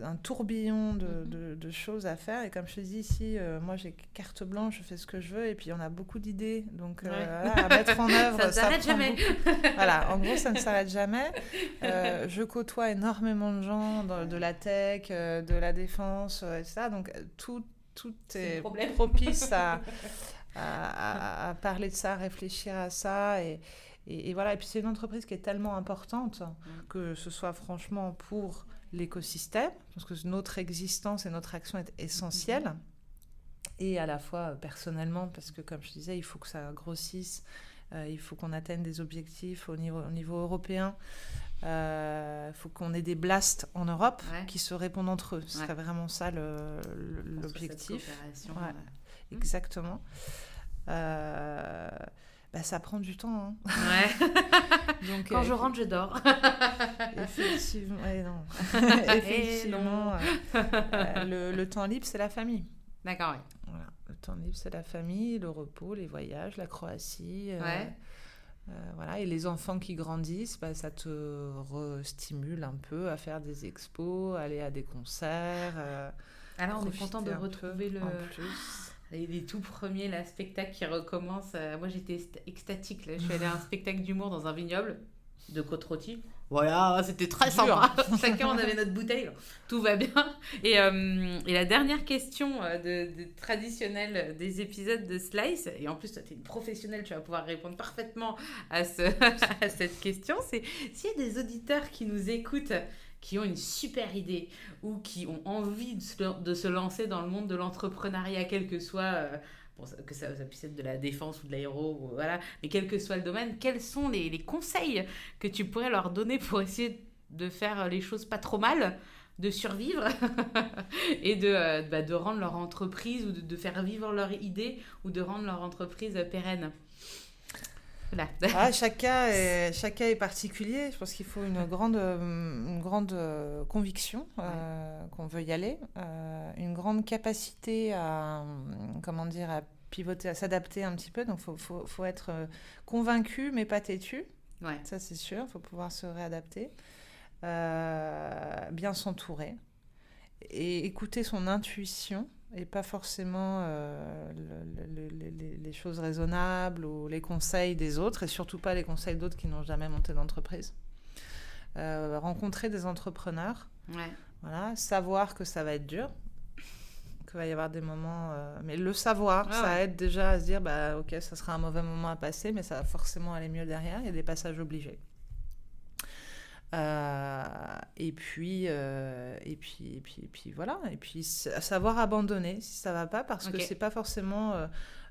un tourbillon de choses à faire. Et comme je te dis ici, moi j'ai carte blanche, je fais ce que je veux, et puis on a beaucoup d'idées. Donc à mettre en œuvre, ça ne s'arrête jamais. Voilà, en gros, ça ne s'arrête jamais. Je côtoie énormément de gens de la tech, de la défense, etc. Donc tout est propice à parler de ça, à réfléchir à ça. Et voilà, et puis c'est une entreprise qui est tellement importante que ce soit franchement pour l'écosystème, parce que notre existence et notre action est essentielle, et à la fois personnellement, parce que comme je disais, il faut que ça grossisse, il faut qu'on atteigne des objectifs au niveau européen, il faut qu'on ait des blasts en Europe qui se répondent entre eux. Ce serait vraiment ça l'objectif. Exactement. Ça prend du temps. Hein. Ouais. Donc, quand je rentre, je dors. Effectivement. Effectivement. Le temps libre, c'est la famille. D'accord, oui. Voilà. Le temps libre, c'est la famille, le repos, les voyages, la Croatie. Voilà. Et les enfants qui grandissent, ça te restimule un peu à faire des expos, aller à des concerts. Alors, on est content de retrouver les tout premiers spectacles qui recommencent. Moi, j'étais extatique. Là. Je suis allée à un spectacle d'humour dans un vignoble de côte-rôtie. Voilà, c'était très sympa. Chacun, on avait notre bouteille. Tout va bien. Et la dernière question traditionnelle des épisodes de Slice, et en plus, toi, tu es une professionnelle, tu vas pouvoir répondre parfaitement à cette question, c'est s'il y a des auditeurs qui nous écoutent, qui ont une super idée ou qui ont envie de se lancer dans le monde de l'entrepreneuriat, quel que soit, que ça puisse être de la défense ou de l'aéro, voilà, mais quel que soit le domaine, quels sont les conseils que tu pourrais leur donner pour essayer de faire les choses pas trop mal, de survivre et de rendre leur entreprise ou de faire vivre leur idée ou de rendre leur entreprise pérenne? Voilà. Chaque cas est particulier. Je pense qu'il faut une grande conviction qu'on veut y aller, une grande capacité à pivoter, à s'adapter un petit peu. Donc, faut être convaincu, mais pas têtu. Ouais. Ça, c'est sûr. Il faut pouvoir se réadapter, bien s'entourer et écouter son intuition. Et pas forcément les choses raisonnables ou les conseils des autres, et surtout pas les conseils d'autres qui n'ont jamais monté d'entreprise. Rencontrer des entrepreneurs, voilà, savoir que ça va être dur, qu'il va y avoir des moments... mais le savoir, ça aide déjà à se dire, ok, ça sera un mauvais moment à passer, mais ça va forcément aller mieux derrière, il y a des passages obligés. Et puis voilà, et puis savoir abandonner si ça va pas, parce que c'est pas forcément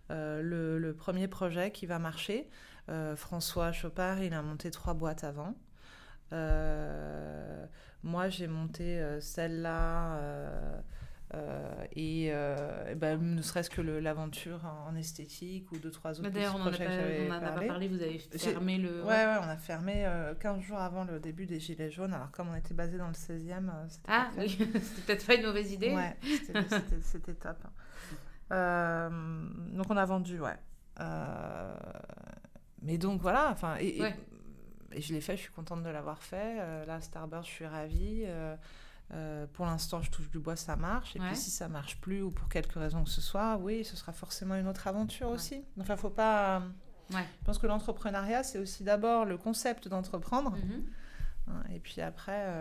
le premier projet qui va marcher. François Chopard, il a monté 3 boîtes avant. Moi, j'ai monté celle-là ne serait-ce que l'aventure en esthétique ou 2-3 autres petits projets que j'avais on n'en a pas parlé, vous avez fermé le... Ouais, on a fermé 15 jours avant le début des Gilets jaunes. Alors, comme on était basé dans le 16e, c'était oui, c'était peut-être pas une mauvaise idée. Ouais, c'était top. Donc, on a vendu, mais donc, voilà, et je l'ai fait, je suis contente de l'avoir fait. Là, Starburst, je suis ravie. Pour l'instant, je touche du bois, ça marche. Et puis, si ça marche plus ou pour quelque raison que ce soit, oui, ce sera forcément une autre aventure aussi. Enfin, faut pas... Je pense que l'entrepreneuriat, c'est aussi d'abord le concept d'entreprendre. Et puis après,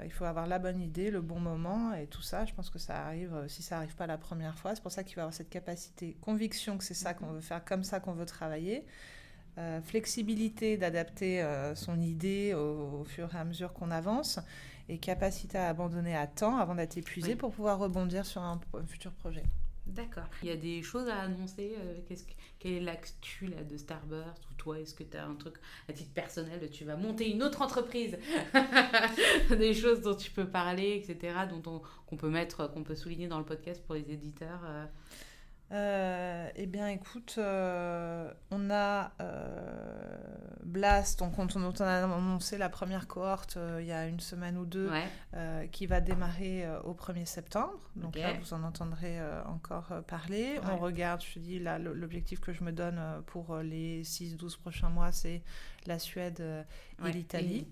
il faut avoir la bonne idée, le bon moment. Et tout ça, je pense que ça arrive, si ça n'arrive pas la première fois. C'est pour ça qu'il va avoir cette capacité, conviction que c'est ça qu'on veut faire, comme ça qu'on veut travailler. Flexibilité d'adapter son idée au fur et à mesure qu'on avance. Et capacité à abandonner à temps avant d'être épuisé pour pouvoir rebondir sur un futur projet. D'accord. Il y a des choses à annoncer. Quelle est l'actu là, de Starburst? Ou toi, est-ce que tu as un truc à titre personnel, tu vas monter une autre entreprise? Des choses dont tu peux parler, etc., qu'on peut souligner dans le podcast pour les éditeurs Eh bien, écoute, on a Blast, dont on a annoncé la première cohorte il y a une semaine ou deux, qui va démarrer au 1er septembre. Donc là, vous en entendrez encore parler. On regarde, je te dis, là, l'objectif que je me donne pour les 6-12 prochains mois, c'est la Suède et l'Italie.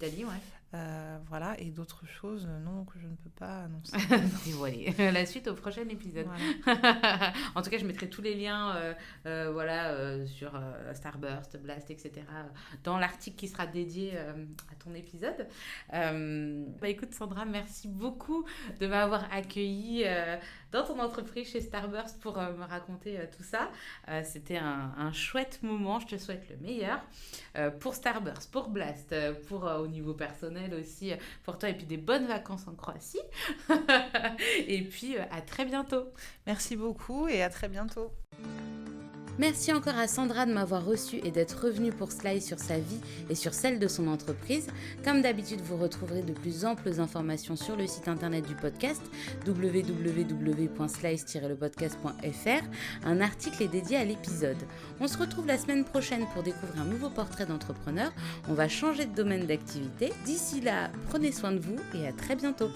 Voilà, et d'autres choses, non, que je ne peux pas annoncer. Dévoiler. La suite au prochain épisode. Voilà. En tout cas, je mettrai tous les liens sur Starburst, Blast, etc. dans l'article qui sera dédié à ton épisode. Écoute, Sandra, merci beaucoup de m'avoir accueillie dans ton entreprise chez Starburst pour me raconter tout ça. C'était un chouette moment. Je te souhaite le meilleur pour Starburst, pour Blast, pour au niveau personnel aussi pour toi, et puis des bonnes vacances en Croatie. Et puis à très bientôt. Merci beaucoup et à très bientôt. Merci encore à Sandra de m'avoir reçue et d'être revenue pour Slice sur sa vie et sur celle de son entreprise. Comme d'habitude, vous retrouverez de plus amples informations sur le site internet du podcast www.slice-lepodcast.fr. Un article est dédié à l'épisode. On se retrouve la semaine prochaine pour découvrir un nouveau portrait d'entrepreneur. On va changer de domaine d'activité. D'ici là, prenez soin de vous et à très bientôt.